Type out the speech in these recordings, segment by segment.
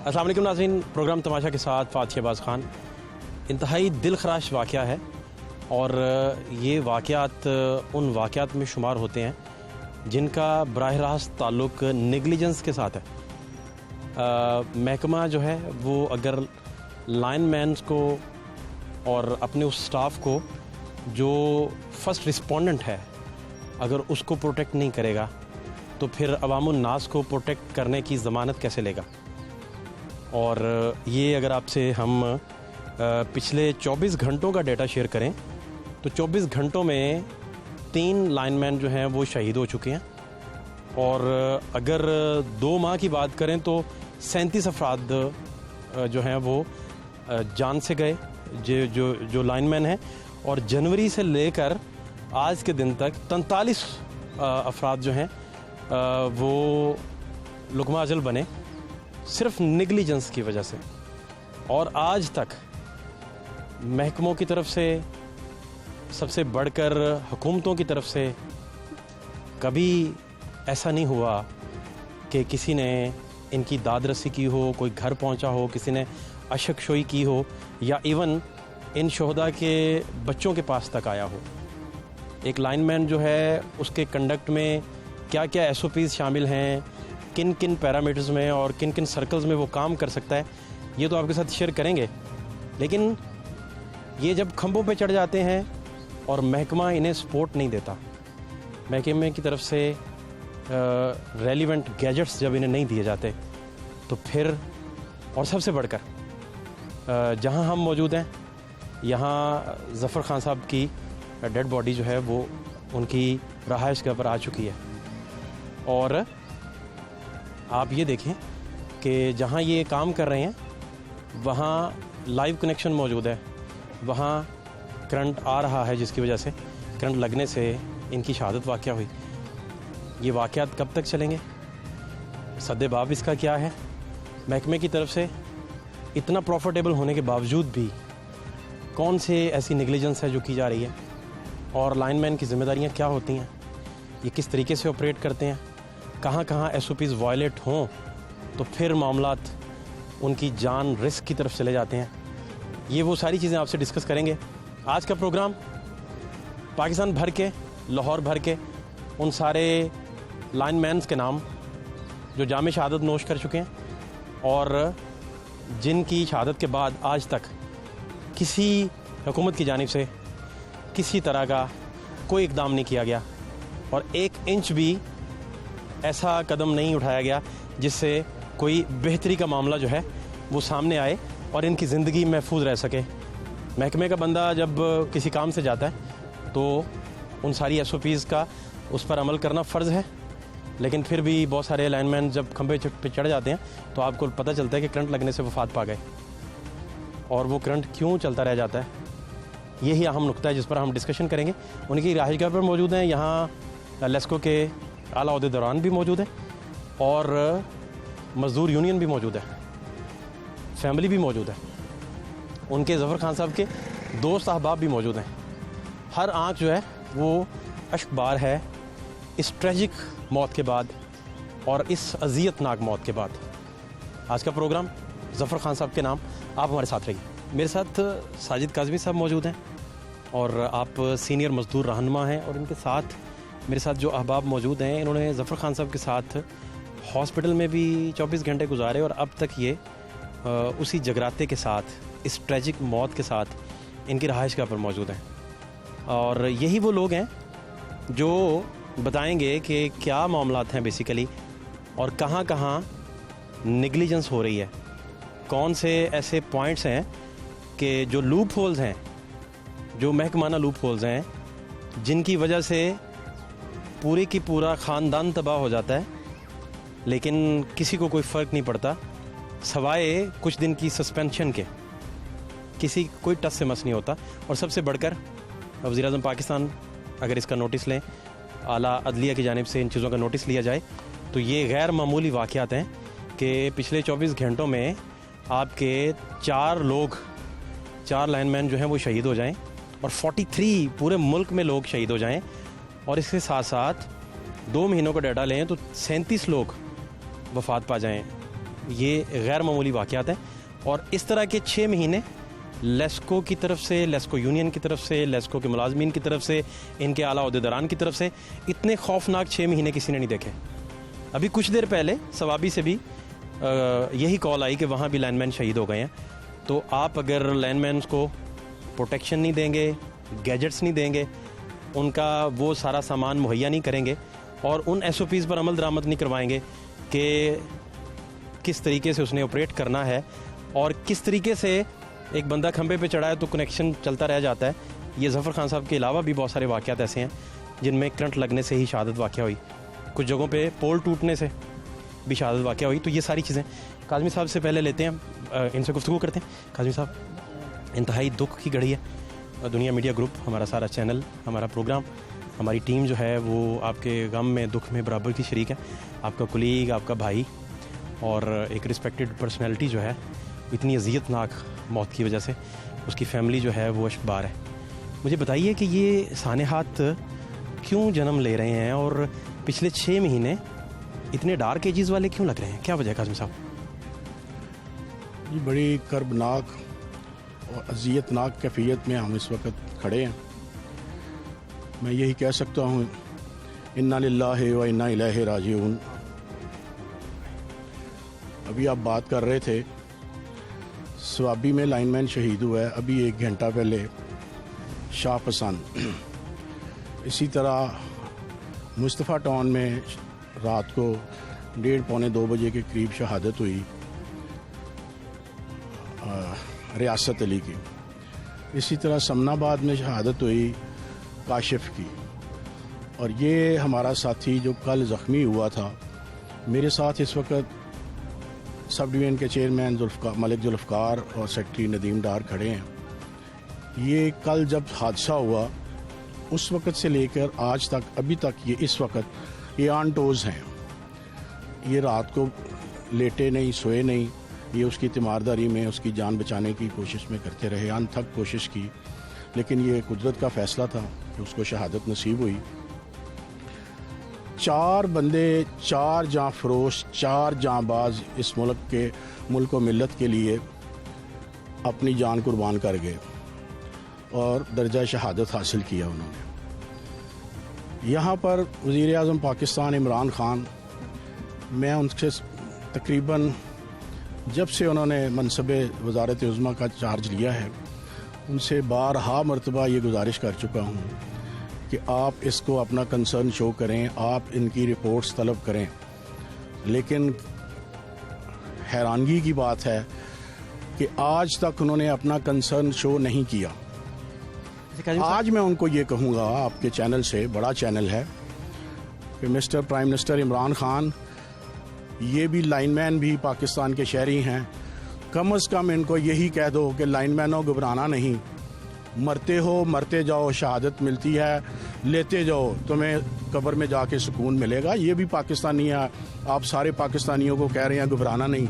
अस्सलाम वालेकुम नाज़रीन, प्रोग्राम तमाशा के साथ फ़ात शहबाज़ ख़ान। इंतहाई दिल खराश वाक़या है और ये वाक़यात उन वाक़यात में शुमार होते हैं जिनका बराह रास्त ताल्लुक़ नेगलिजेंस के साथ है। महकमा जो है वो अगर लाइनमैन्स को और अपने उस स्टाफ को जो फर्स्ट रिस्पोंडेंट है अगर उसको प्रोटेक्ट नहीं करेगा तो फिर अवामुन नास को प्रोटेक्ट करने की ज़मानत कैसे लेगा। और ये अगर आपसे हम पिछले 24 घंटों का डेटा शेयर करें तो 24 घंटों में 3 लाइनमैन जो हैं वो शहीद हो चुके हैं। और अगर 2 माह की बात करें तो 37 अफराद जो हैं वो जान से गए जो लाइनमैन हैं। और जनवरी से लेकर आज के दिन तक 43 अफराद जो हैं वो लुक़मा अजल बने सिर्फ नेगलिजेंस की वजह से। और आज तक महकमों की तरफ से, सबसे बढ़कर हुकूमतों की तरफ से कभी ऐसा नहीं हुआ कि किसी ने इनकी दाद रसी की हो, कोई घर पहुंचा हो, किसी ने अशकशोई की हो या इवन इन शोहदा के बच्चों के पास तक आया हो। एक लाइनमैन जो है उसके कंडक्ट में क्या क्या SOPs शामिल हैं, किन किन पैरामीटर्स में और किन किन सर्कल्स में वो काम कर सकता है, ये तो आपके साथ शेयर करेंगे। लेकिन ये जब खंभों पे चढ़ जाते हैं और महकमा इन्हें सपोर्ट नहीं देता, महकमे की तरफ से रेलिवेंट गैजेट्स जब इन्हें नहीं दिए जाते, तो फिर और सबसे बढ़कर जहां हम मौजूद हैं यहाँ ज़फ़र ख़ान साहब की डेड बॉडी जो है वो उनकी रहाइश के ऊपर आ चुकी है। और आप ये देखें कि जहाँ ये काम कर रहे हैं वहाँ लाइव कनेक्शन मौजूद है, वहाँ करंट आ रहा है जिसकी वजह से करंट लगने से इनकी शहादत वाक़या हुई। ये वाक़यात कब तक चलेंगे, सद्देबाब इसका क्या है। महकमे की तरफ से इतना प्रॉफिटेबल होने के बावजूद भी कौन से ऐसी नेगलिजेंस है जो की जा रही है, और लाइनमैन की ज़िम्मेदारियाँ क्या होती हैं, ये किस तरीके से ऑपरेट करते हैं, कहाँ कहाँ SOPs वायलेट हों तो फिर मामलात उनकी जान रिस्क की तरफ चले जाते हैं। ये वो सारी चीज़ें आपसे डिस्कस करेंगे। आज का प्रोग्राम पाकिस्तान भर के, लाहौर भर के उन सारे लाइनमैन्स के नाम जो जाम शहादत नोश कर चुके हैं और जिनकी शहादत के बाद आज तक किसी हुकूमत की जानिब से किसी तरह का कोई इक़दाम नहीं किया गया और 1 इंच भी ऐसा कदम नहीं उठाया गया जिससे कोई बेहतरी का मामला जो है वो सामने आए और इनकी ज़िंदगी महफूज रह सके। महकमे का बंदा जब किसी काम से जाता है तो उन सारी SOPs का उस पर अमल करना फ़र्ज़ है, लेकिन फिर भी बहुत सारे लाइनमैन जब खंभे पे चढ़ जाते हैं तो आपको पता चलता है कि करंट लगने से वफ़ात पा गए। और वो करंट क्यों चलता रह जाता है, यही अहम नुक्ता है जिस पर हम डिस्कशन करेंगे। उनकी रिहाइशगाह पर मौजूद हैं, यहाँ लेस्को के आला ओहदेदारान भी मौजूद है और मज़दूर यूनियन भी मौजूद है, फैमिली भी मौजूद है, उनके ज़फ़र ख़ान साहब के दोस्त अहबाब भी मौजूद हैं। हर आँख जो है वो अश्कबार है इस ट्रेजिक मौत के बाद और इस अज़ियतनाक मौत के बाद। आज का प्रोग्राम ज़फ़र ख़ान साहब के नाम, आप हमारे साथ रहिए। मेरे साथ साजिद काज़मी साहब मौजूद हैं और आप सीनियर मज़दूर रहनुमा हैं, और इनके साथ मेरे साथ जो अहबाब मौजूद हैं इन्होंने ज़फ़र ख़ान साहब के साथ हॉस्पिटल में भी 24 घंटे गुजारे और अब तक ये उसी जगराते के साथ, इस ट्रेजिक मौत के साथ इनकी रहाइशगाह पर मौजूद हैं। और यही वो लोग हैं जो बताएंगे कि क्या मामलात हैं बेसिकली और कहाँ कहाँ नेगलिजेंस हो रही है, कौन से ऐसे पॉइंट्स हैं कि जो लूप होल्स हैं, जो महकमाना लूप होल्स हैं जिनकी वजह से पूरे की पूरा ख़ानदान तबाह हो जाता है, लेकिन किसी को कोई फ़र्क नहीं पड़ता सवाए कुछ दिन की सस्पेंशन के, किसी कोई टस से मस नहीं होता। और सबसे बढ़कर वज़ीर-ए-आज़म पाकिस्तान अगर इसका नोटिस लें, आला अदलिया की जानिब से इन चीज़ों का नोटिस लिया जाए, तो ये गैर मामूली वाक़यात हैं कि पिछले 24 घंटों में आपके 4 लाइनमैन जो हैं वो शहीद हो जाएं और 43 पूरे मुल्क में लोग शहीद हो जाएं। और इसके साथ साथ 2 महीनों का डाटा लें तो 37 लोग वफ़ात पा जाएं ये गैर मामूली वाक़यात हैं। और इस तरह के 6 महीने लेस्को की तरफ से, लेस्को यूनियन की तरफ से, लेस्को के मुलाजमीन की तरफ से, इनके आला ओहदेदारान की तरफ से इतने खौफनाक 6 महीने किसी ने नहीं देखे। अभी कुछ देर पहले सवाबी से भी यही कॉल आई कि वहाँ भी लाइनमैन शहीद हो गए हैं। तो आप अगर लाइनमैन को प्रोटेक्शन नहीं देंगे, गैजेट्स नहीं देंगे, उनका वो सारा सामान मुहैया नहीं करेंगे और उन SOPs पर अमल दरामद नहीं करवाएंगे कि किस तरीके से उसने ऑपरेट करना है और किस तरीके से एक बंदा खंबे पे चढ़ा है तो कनेक्शन चलता रह जाता है। ये ज़फ़र खान साहब के अलावा भी बहुत सारे वाक़यात ऐसे हैं जिनमें करंट लगने से ही शहादत वाक़या हुई, कुछ जगहों पे पोल टूटने से भी शहादत वाक़या हुई। तो ये सारी चीज़ें काज़मी साहब से पहले लेते हैं, इनसे गुफ्तगू करते हैं। काज़मी साहब, इंतहाई दुख की घड़ी है। दुनिया मीडिया ग्रुप, हमारा सारा चैनल, हमारा प्रोग्राम, हमारी टीम जो है वो आपके गम में, दुख में बराबर की शरीक है। आपका कुलीग, आपका भाई और एक रिस्पेक्टेड पर्सनैलिटी जो है इतनी अज़ियतनाक मौत की वजह से उसकी फ़ैमिली जो है वो अशबार है। मुझे बताइए कि ये सानेहात क्यों जन्म ले रहे हैं और पिछले 6 महीने इतने डार्क एजेस वाले क्यों लग रहे हैं? क्या वजह है काज़मी साहब? ये बड़ी कर्बनाक और अज़ियतनाक कैफियत में हम इस वक्त खड़े हैं। मैं यही कह सकता हूँ, इन्ना लिल्लाहि व इन्ना इलैहि राजिऊन। अभी आप बात कर रहे थे स्वाबी में लाइनमैन शहीद हुआ है, अभी 1 घंटा पहले शाह पसंद। इसी तरह मुस्तफ़ा टाउन में रात को 1:30 पौने 2 बजे के करीब शहादत हुई रियासत अली की। इसी तरह समनाबाद में शहादत हुई काशिफ की। और ये हमारा साथी जो कल ज़ख्मी हुआ था, मेरे साथ इस वक्त सब डिवीज़न के चेयरमैन मलिक जुल्फ़कार और सेक्रेटरी नदीम डार खड़े हैं। ये कल जब हादसा हुआ उस वक़्त से लेकर आज तक, अभी तक ये इस वक्त ये ऑन टोज़ हैं। ये रात को लेटे नहीं, सोए नहीं, ये उसकी तीमारदारी में उसकी जान बचाने की कोशिश में करते रहे, अनथक कोशिश की, लेकिन ये कुदरत का फ़ैसला था कि उसको शहादत नसीब हुई। 4 बंदे, 4 जाँ फरोश, 4 जाँबाज इस मुल्क व मिल्लत के लिए अपनी जान कुर्बान कर गए और दर्जा शहादत हासिल किया उन्होंने। यहाँ पर वज़ीर आज़म पाकिस्तान इमरान खान, मैं उनसे तकरीबन जब से उन्होंने मनसबे वज़ारत उज़्मा का चार्ज लिया है, उनसे बारहा मरतबा ये गुजारिश कर चुका हूँ कि आप इसको अपना कंसर्न शो करें, आप इनकी रिपोर्ट्स तलब करें। लेकिन हैरानगी की बात है कि आज तक उन्होंने अपना कंसर्न शो नहीं किया। आज मैं उनको ये कहूँगा, आपके चैनल से, बड़ा चैनल है, कि mister prime minister Imran Khan, ये भी लाइनमैन भी पाकिस्तान के शहरी हैं, कम से कम इनको यही कह दो कि लाइनमैनों घबराना नहीं, मरते हो मरते जाओ, शहादत मिलती है लेते जाओ, तुम्हें कब्र में जाके सुकून मिलेगा। ये भी पाकिस्तानी है, आप सारे पाकिस्तानियों को कह रहे हैं घबराना नहीं।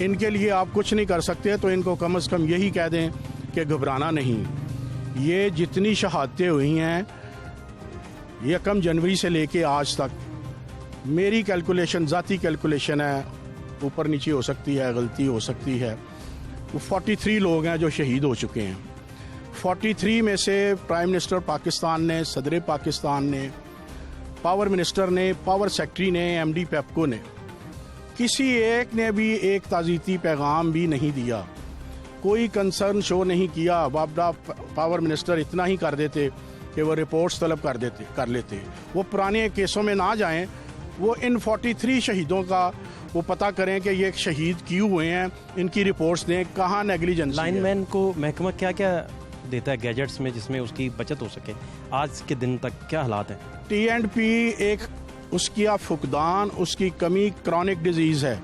इनके लिए आप कुछ नहीं कर सकते, तो इनको कम से कम यही कह दें कि घबराना नहीं। ये जितनी शहादतें हुई हैं 1 जनवरी से लेके आज तक, मेरी कैलकुलेशन, ज़ाती कैलकुलेशन है, ऊपर नीचे हो सकती है, गलती हो सकती है, वो 43 लोग हैं जो शहीद हो चुके हैं। 43 में से प्राइम मिनिस्टर पाकिस्तान ने, सदर पाकिस्तान ने, पावर मिनिस्टर ने, पावर सेक्रेटरी ने, MD पेप्को ने, किसी एक ने भी एक ताज़ीती पैगाम भी नहीं दिया, कोई कंसर्न शो नहीं किया। बाबा पावर मिनिस्टर इतना ही कर देते कि वो रिपोर्ट्स तलब कर लेते, वो पुराने केसों में ना जाएं, वो इन 43 शहीदों का वो पता करें कि ये शहीद क्यों हुए हैं, इनकी रिपोर्ट्स दें, कहाँ नेग्लिजेंस। लाइनमैन को महकमा क्या क्या देता है गैजेट्स में जिसमें उसकी बचत हो सके? आज के दिन तक क्या हालात हैं? T&P एक उसकी फुकदान, उसकी कमी क्रॉनिक डिजीज़ है,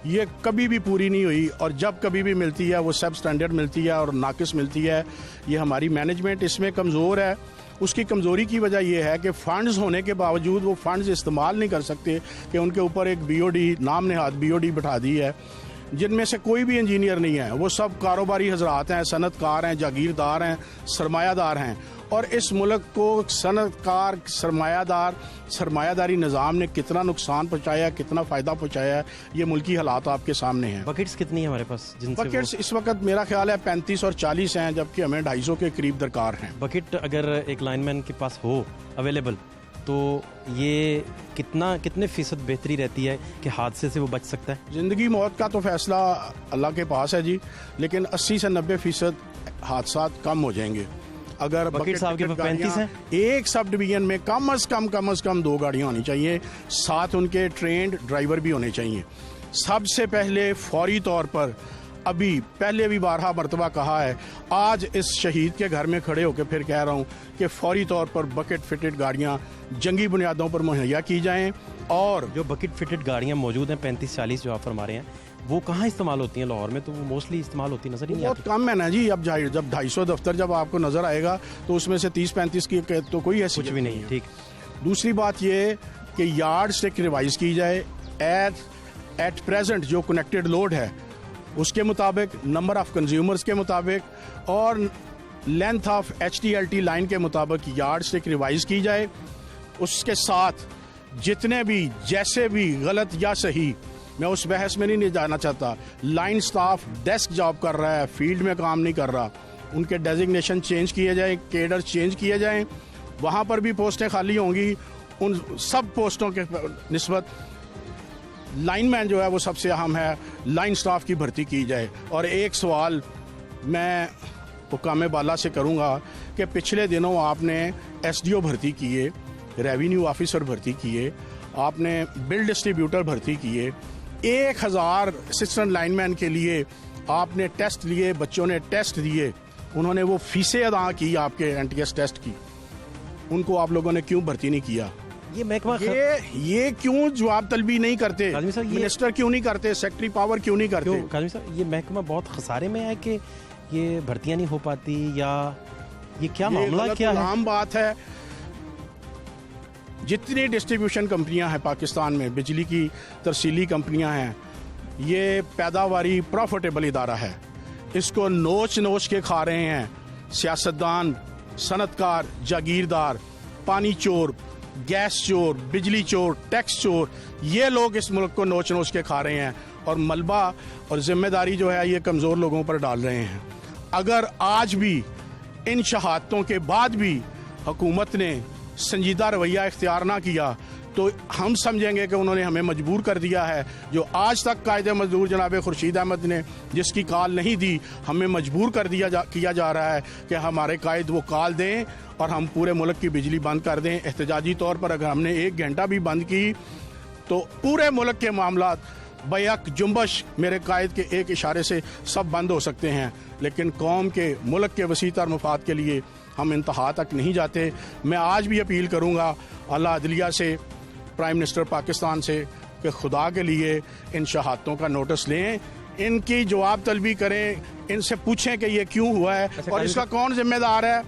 ये कभी भी पूरी नहीं हुई, और जब कभी भी मिलती है वो सब स्टैंडर्ड मिलती है और नाकिस मिलती है। ये हमारी मैनेजमेंट इसमें कमज़ोर है। उसकी कमज़ोरी की वजह यह है कि फ़ंड्स होने के बावजूद वो फ़ंड्स इस्तेमाल नहीं कर सकते, कि उनके ऊपर एक BOD, नाम नेहाद BOD बिठा दी है जिनमें से कोई भी इंजीनियर नहीं है, वो सब कारोबारी हजरात हैं, सनतकार हैं, जागीरदार हैं, सरमायादार हैं। और इस मुल्क को सनतकार, सरमायादारी निज़ाम ने कितना नुकसान पहुंचाया, कितना फ़ायदा पहुंचाया है, ये मुल्की हालात आपके सामने हैं। बकेट्स कितनी है हमारे पास? बकेट्स इस वक्त मेरा ख्याल है 35 और 40 हैं, जबकि हमें 250 के करीब दरकार हैं। बकेट अगर एक लाइनमैन के पास हो अवेलेबल, तो ये कितने फीसद बेहतरी रहती है कि हादसे से वो बच सकता है? ज़िंदगी मौत का तो फैसला अल्लाह के पास है जी, लेकिन 80 से 90% हादसा कम हो जाएंगे अगर बकेट साहब के 35 हैं। एक सब डिवीजन में कम अज कम 2 गाड़ियां होनी चाहिए, साथ उनके ट्रेंड ड्राइवर भी होने चाहिए। सबसे पहले फौरी तौर पर, अभी पहले भी 12 मरतबा कहा है, आज इस शहीद के घर में खड़े होकर फिर कह रहा हूं कि फौरी तौर पर बकेट फिटेड गाड़ियां जंगी बुनियादों पर मुहैया की जाएं। और जो बकेट फिटेड गाड़ियां मौजूद हैं 35-40 जो आप फरमा रहे हैं, वो कहाँ इस्तेमाल होती हैं? लाहौर में तो वो मोस्टली इस्तेमाल होती नजर ही नहीं आती। बहुत कम है ना जी। अब जब 250 दफ्तर जब आपको नजर आएगा तो उसमें से 30-35 की तो कोई ऐसी कुछ भी नहीं है। ठीक। दूसरी बात ये कि यार्ड स्टिक रिवाइज की जाए, एट प्रेजेंट जो कनेक्टेड लोड है उसके मुताबिक, नंबर ऑफ कंज्यूमर्स के मुताबिक और लेंथ ऑफ HTLT लाइन के मुताबिक यार्ड स्टिक रिवाइज की जाए। उसके साथ जितने भी, जैसे भी गलत या सही, मैं उस बहस में नहीं जाना चाहता, लाइन स्टाफ डेस्क जॉब कर रहा है, फील्ड में काम नहीं कर रहा, उनके डेजिग्नेशन चेंज किए जाए, केडर चेंज किए जाएं। वहाँ पर भी पोस्टें खाली होंगी, उन सब पोस्टों के निस्बत लाइनमैन जो है वो सबसे अहम है, लाइन स्टाफ की भर्ती की जाए। और एक सवाल मैं हुकाम बाला से करूँगा कि पिछले दिनों आपने SDO भर्ती किए, रेवेन्यू ऑफिसर भर्ती किए, आपने बिल डिस्ट्रीब्यूटर भर्ती किए, 1000 असिस्टेंट लाइनमैन के लिए आपने टेस्ट लिए, बच्चों ने टेस्ट दिए, उन्होंने वो फीसें अदा की आपके NTS टेस्ट की, उनको आप लोगों ने क्यों भर्ती नहीं किया? ये महकमा ये क्यों जवाब तलबी नहीं करते? मिनिस्टर क्यों नहीं करते? सेक्रेटरी पावर क्यों नहीं करते? काज़मी साहब, ये महकमा बहुत खसारे में है कि ये भर्तियां नहीं हो पाती, या ये क्या मामला क्या है? आम बात है। जितनी डिस्ट्रीब्यूशन कंपनियां हैं पाकिस्तान में, बिजली की तरसीली कंपनियां हैं, ये पैदावारी प्रॉफिटेबल इदारा है। इसको नोच के खा रहे हैं सियासतदान, सनतकार, जागीरदार, पानी चोर, गैस चोर, बिजली चोर, टैक्स चोर, ये लोग इस मुल्क को नोच के खा रहे हैं और मलबा और जिम्मेदारी जो है ये कमज़ोर लोगों पर डाल रहे हैं। अगर आज भी इन शहादतों के बाद भी हुकूमत ने संजीदा रवैया इख्तियार ना किया तो हम समझेंगे कि उन्होंने हमें मजबूर कर दिया है। जो आज तक कायदे मजदूर जनाब खुर्शीद अहमद ने जिसकी कॉल नहीं दी, हमें मजबूर कर किया जा रहा है कि हमारे कायद वो कॉल दें और हम पूरे मुल्क की बिजली बंद कर दें। एहतजाजी तौर पर अगर हमने 1 घंटा भी बंद की तो पूरे मुल्क के मामला बैक जुम्बश मेरे कायद के एक इशारे से सब बंद हो सकते हैं। लेकिन कौम के, मुल्क के वसीतर मफाद के लिए हम इंतहा तक नहीं जाते। मैं आज भी अपील करूँगा आला अदलिया से, प्राइम मिनिस्टर पाकिस्तान से, कि खुदा के लिए इन शहादतों का नोटिस लें, इनकी जवाब तलबी करें, इनसे पूछें कि ये क्यों हुआ है और इसका कौन जिम्मेदार है।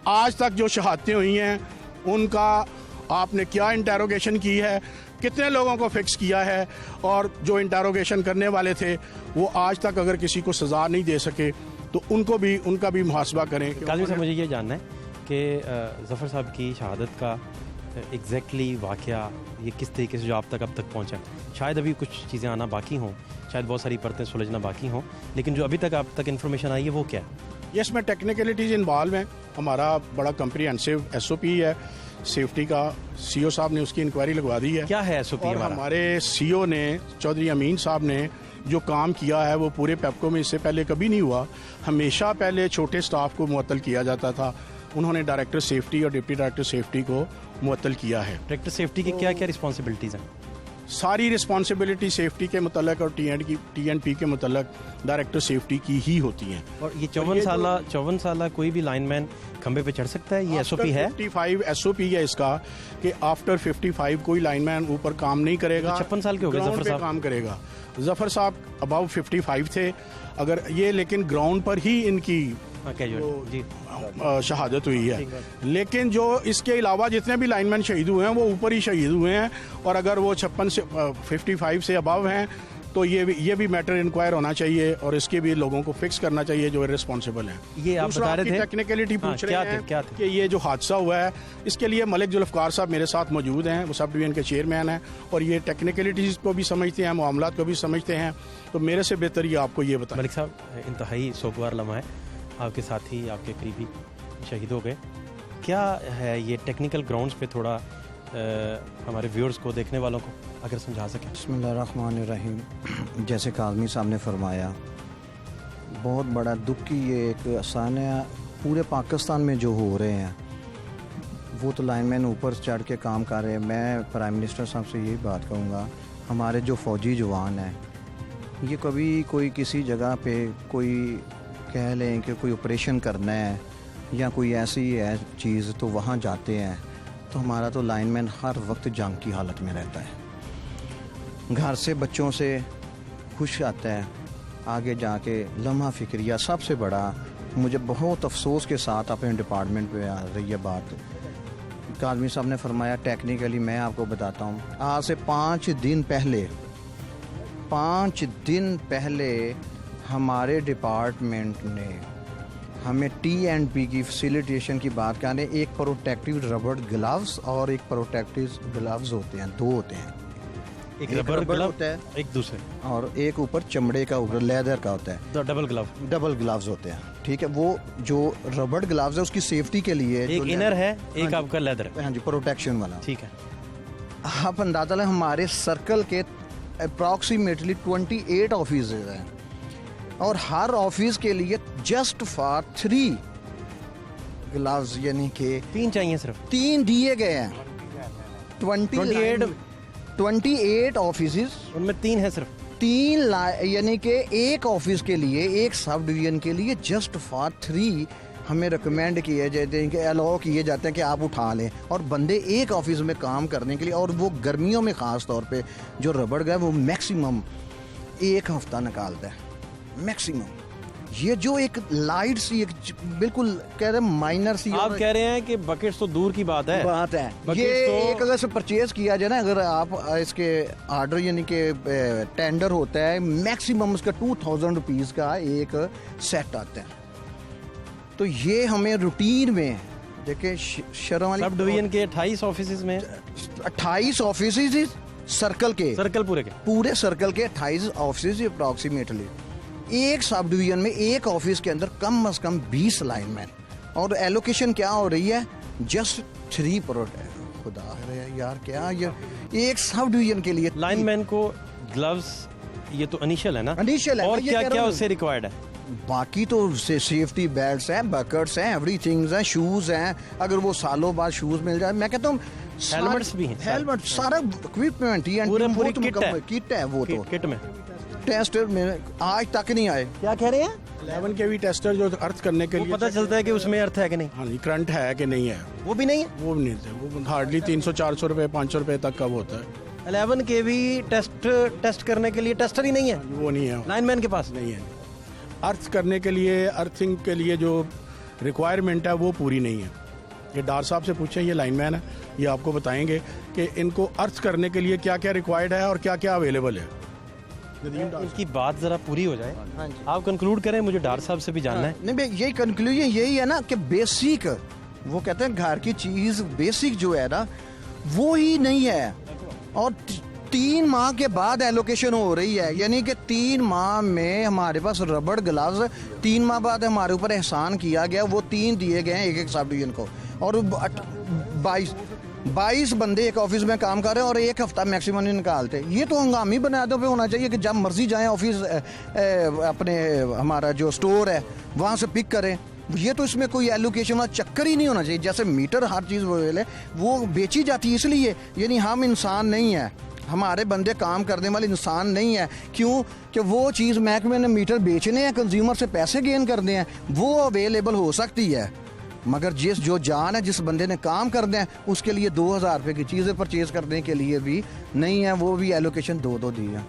आज तक जो शहादतें हुई हैं उनका आपने क्या इंटेरोगेशन की है, कितने लोगों को फिक्स किया है, और जो इंटेरोगेशन करने वाले थे वो आज तक अगर किसी को सज़ा नहीं दे सके तो उनका भी मुहासबा करें। काज़मी साहब, मुझे ये जानना है कि ज़फ़र साहब की शहादत का एग्जैक्टली वाक़या ये किस तरीके से जो आप तक अब तक पहुँचा। शायद अभी कुछ चीज़ें आना बाकी हों, शायद बहुत सारी परतें सुलझना बाकी हों, लेकिन जो अभी तक आप तक इन्फॉर्मेशन आई है वो क्या है? यस, में टेक्निकलिटीज़ इन्वॉल्व हैं। हमारा बड़ा कम्प्रीहेंसिव SOP है सेफ्टी का, CO साहब ने उसकी इंक्वायरी लगवा दी है। क्या है SOP? और हमारे CO ने, चौधरी अमीन साहब ने जो काम किया है वो पूरे पेप्को में इससे पहले कभी नहीं हुआ। हमेशा पहले छोटे स्टाफ को मुअत्तल किया जाता था, उन्होंने डायरेक्टर सेफ्टी और डिप्टी डायरेक्टर सेफ्टी को मुअत्तल किया है। डायरेक्टर सेफ्टी की क्या क्या रिस्पॉन्सिबिलिटीज़ हैं? सारी रिस्पॉन्सिबिलिटी सेफ्टी के मुतल्लक और TNP के मुतल्लक डायरेक्टर सेफ्टी की ही होती हैं। और ये 54 साल कोई भी लाइनमैन खंबे पे चढ़ सकता है? ये SOP है? 55 SOP है इसका कि आफ्टर 55 कोई लाइनमैन ऊपर काम नहीं करेगा। 56 साल के हो गए ज़फ़र साहब? काम करेगा। ज़फ़र साहब अबाउ 55 थे अगर ये, लेकिन ग्राउंड पर ही इनकी शहादत हुई है। लेकिन जो इसके अलावा जितने भी लाइनमैन शहीद हुए हैं वो ऊपर ही शहीद हुए हैं। और अगर वो 56 से 55 से अबव हैं तो ये भी मैटर इंक्वायर होना चाहिए और इसके भी लोगों को फिक्स करना चाहिए जो रिस्पॉन्सिबल हैं। ये आप बता रहे थे टेक्निकलिटी पूछ रहे हैं क्या थे? कि ये जो हादसा हुआ है इसके लिए मलिक जुल्फकार साहब मेरे साथ मौजूद हैं, वो सब डिवीजन के चेयरमैन हैं और ये टेक्निकलिटीज़ को भी समझते हैं, मामलात को भी समझते हैं, तो मेरे से बेहतर ये आपको ये बताएं। मलिक साहब, इंतहाई सोगवार लम्हा है, आपके साथी आपके करीबी शहीद हो गए, क्या है ये टेक्निकल ग्राउंड्स पे थोड़ा हमारे व्यूअर्स को, देखने वालों को अगर समझा सकें। बिस्मिल्लाहिर्रहमानिर्रहीम। जैसे काज़मी साहब ने फरमाया, बहुत बड़ा दुख की ये एक आसान है। पूरे पाकिस्तान में जो हो रहे हैं वो तो लाइनमैन ऊपर चढ़ के काम कर रहे हैं। मैं प्राइम मिनिस्टर साहब से यही बात कहूँगा, हमारे जो फ़ौजी जवान हैं ये कभी कोई किसी जगह पे कोई कह लें कि कोई ऑपरेशन करना है या कोई ऐसी है चीज़, तो वहाँ जाते हैं तो हमारा तो लाइनमैन हर वक्त जंग की हालत में रहता है। घर से बच्चों से खुश आता है, आगे जाके लम्हा फिक्रिया सबसे बड़ा। मुझे बहुत अफसोस के साथ अपने डिपार्टमेंट पे आ रही है बात। काज़मी साहब ने फरमाया टेक्निकली मैं आपको बताता हूँ, आज से 5 दिन पहले हमारे डिपार्टमेंट ने हमें T&P की फैसिलिटेशन की बात करें, एक प्रोटेक्टिव रबर ग्लव्स और एक प्रोटेक्टिव ग्लव्स होते हैं, 2 होते हैं। एक रबर ग्लव होता है एक दूसरे, और एक ऊपर चमड़े का, ऊपर लेदर का होता है, तो डबल ग्लव्स होते हैं। ठीक है, वो जो रबर ग्लव्स है उसकी सेफ्टी के लिए एक इनर है, एक आपका लेदर है। हाँ जी, प्रोटेक्शन वाला। ठीक है, आप अंदाजा लें हमारे सर्कल के अप्रॉक्सीमेटली 28 ऑफिस हैं और हर ऑफिस के लिए जस्ट फॉर 3 ग्लव्स, यानी कि 3 चाहिए, सिर्फ 3 दिए गए हैं। 28 ऑफिस, उनमें 3 है सिर्फ। 3 यानी कि एक ऑफिस के लिए, एक सब डिवीजन के लिए जस्ट फॉर 3 हमें रिकमेंड किए जाते हैं कि अलाउ किए जाते हैं कि आप उठा लें, और बंदे एक ऑफिस में काम करने के लिए, और वो गर्मियों में ख़ास तौर पे जो रबड़ गए वो मैक्सिमम 1 हफ्ता निकालता है मैक्सिमम। ये जो एक लाइट सी, एक बिल्कुल कह रहे हैं माइनर सी, आप कह रहे हैं कि बकेट्स तो दूर की बात है ये एक अगर से परचेज किया जाए ना, अगर आप इसके ऑर्डर यानी कि टेंडर होता है, मैक्सिमम उसका 2000 रुपीज़ का एक सेट आता है। तो ये हमें रूटीन में देखिए, शर्म वाली सब डिवीजन के 28 ऑफिस में 28 ऑफिस सर्कल पूरे सर्कल के 28 ऑफिस अप्रॉक्सीमेटली। एक सब डिवीजन में एक ऑफिस के अंदर कम से कम 20 लाइनमैन, और एलोकेशन क्या हो रही है, जस्ट 3 प्रोटेक्ट। खुदा है यार, क्या ये एक सब डिवीजन के लिए लाइनमैन को ग्लव्स, ये तो इनिशियल है ना, इनिशियल है, और क्या क्या उससे रिक्वायर्ड है? बाकी तो सेफ्टी बेल्ट्स हैं, बकेट्स हैं, एवरीथिंग्स हैं, शूज हैं, अगर वो सालों बाद शूज मिल जाए, मैं कहता हूँ हेलमेट्स भी हैं, हेलमेट सारा इक्विपमेंट पूरी किट है वो तो किट में टेस्ट में आज तक नहीं आए। क्या कह रहे हैं? 11 के भी टेस्टर जो अर्थ करने के लिए पता चलता है कि उसमें अर्थ है कि नहीं। हाँ जी, करंट है कि नहीं है, वो भी नहीं है, वो भी नहीं है, वो हार्डली 300-400 रुपए 500 रुपए तक का होता है। 11 के भी टेस्ट करने के लिए टेस्टर ही नहीं है, वो नहीं है, लाइनमैन के पास नहीं है। अर्थ करने के लिए, अर्थिंग के लिए जो रिक्वायरमेंट है वो पूरी नहीं है। ये डार साहब से पूछें, ये लाइनमैन है, ये आपको बताएंगे कि इनको अर्थ करने के लिए क्या क्या रिक्वायर्ड है और क्या क्या अवेलेबल है। उनकी बात जरा पूरी हो जाए, आप कंक्लूड करें, मुझे डार साहब से भी जानना है। नहीं, यही कंक्लूजन यही है ना कि बेसिक, वो कहते हैं घर की चीज बेसिक जो है ना वो ही नहीं है, और 3 माह के बाद एलोकेशन हो रही है, यानी कि 3 माह में हमारे पास रबड़ ग्लव्स 3 माह बाद हमारे ऊपर एहसान किया गया, वो 3 दिए गए हैं एक सब डिवीजन को, और 22 बंदे एक ऑफिस में काम कर रहे हैं और 1 हफ्ता मैक्सिमम नहीं निकालते। ये तो हंगामी बुनियादों पे होना चाहिए कि जब मर्जी जाएं ऑफिस, अपने हमारा जो स्टोर है वहाँ से पिक करें। ये तो इसमें कोई एलोकेशन वाला चक्कर ही नहीं होना चाहिए। जैसे मीटर हर चीज़ वो बेची जाती है, इसलिए यानी हम इंसान नहीं है, हमारे बंदे काम करने वाले इंसान नहीं है। क्यों? कि वो चीज़ महकमे ने मीटर बेचने हैं, कंज्यूमर से पैसे गेन करने हैं, वो अवेलेबल हो सकती है, मगर जो जान है, जिस बंदे ने काम करना है, उसके लिए 2000 रुपये की चीज़ें परचेज करने के लिए भी नहीं है, वो भी एलोकेशन 2 दी है।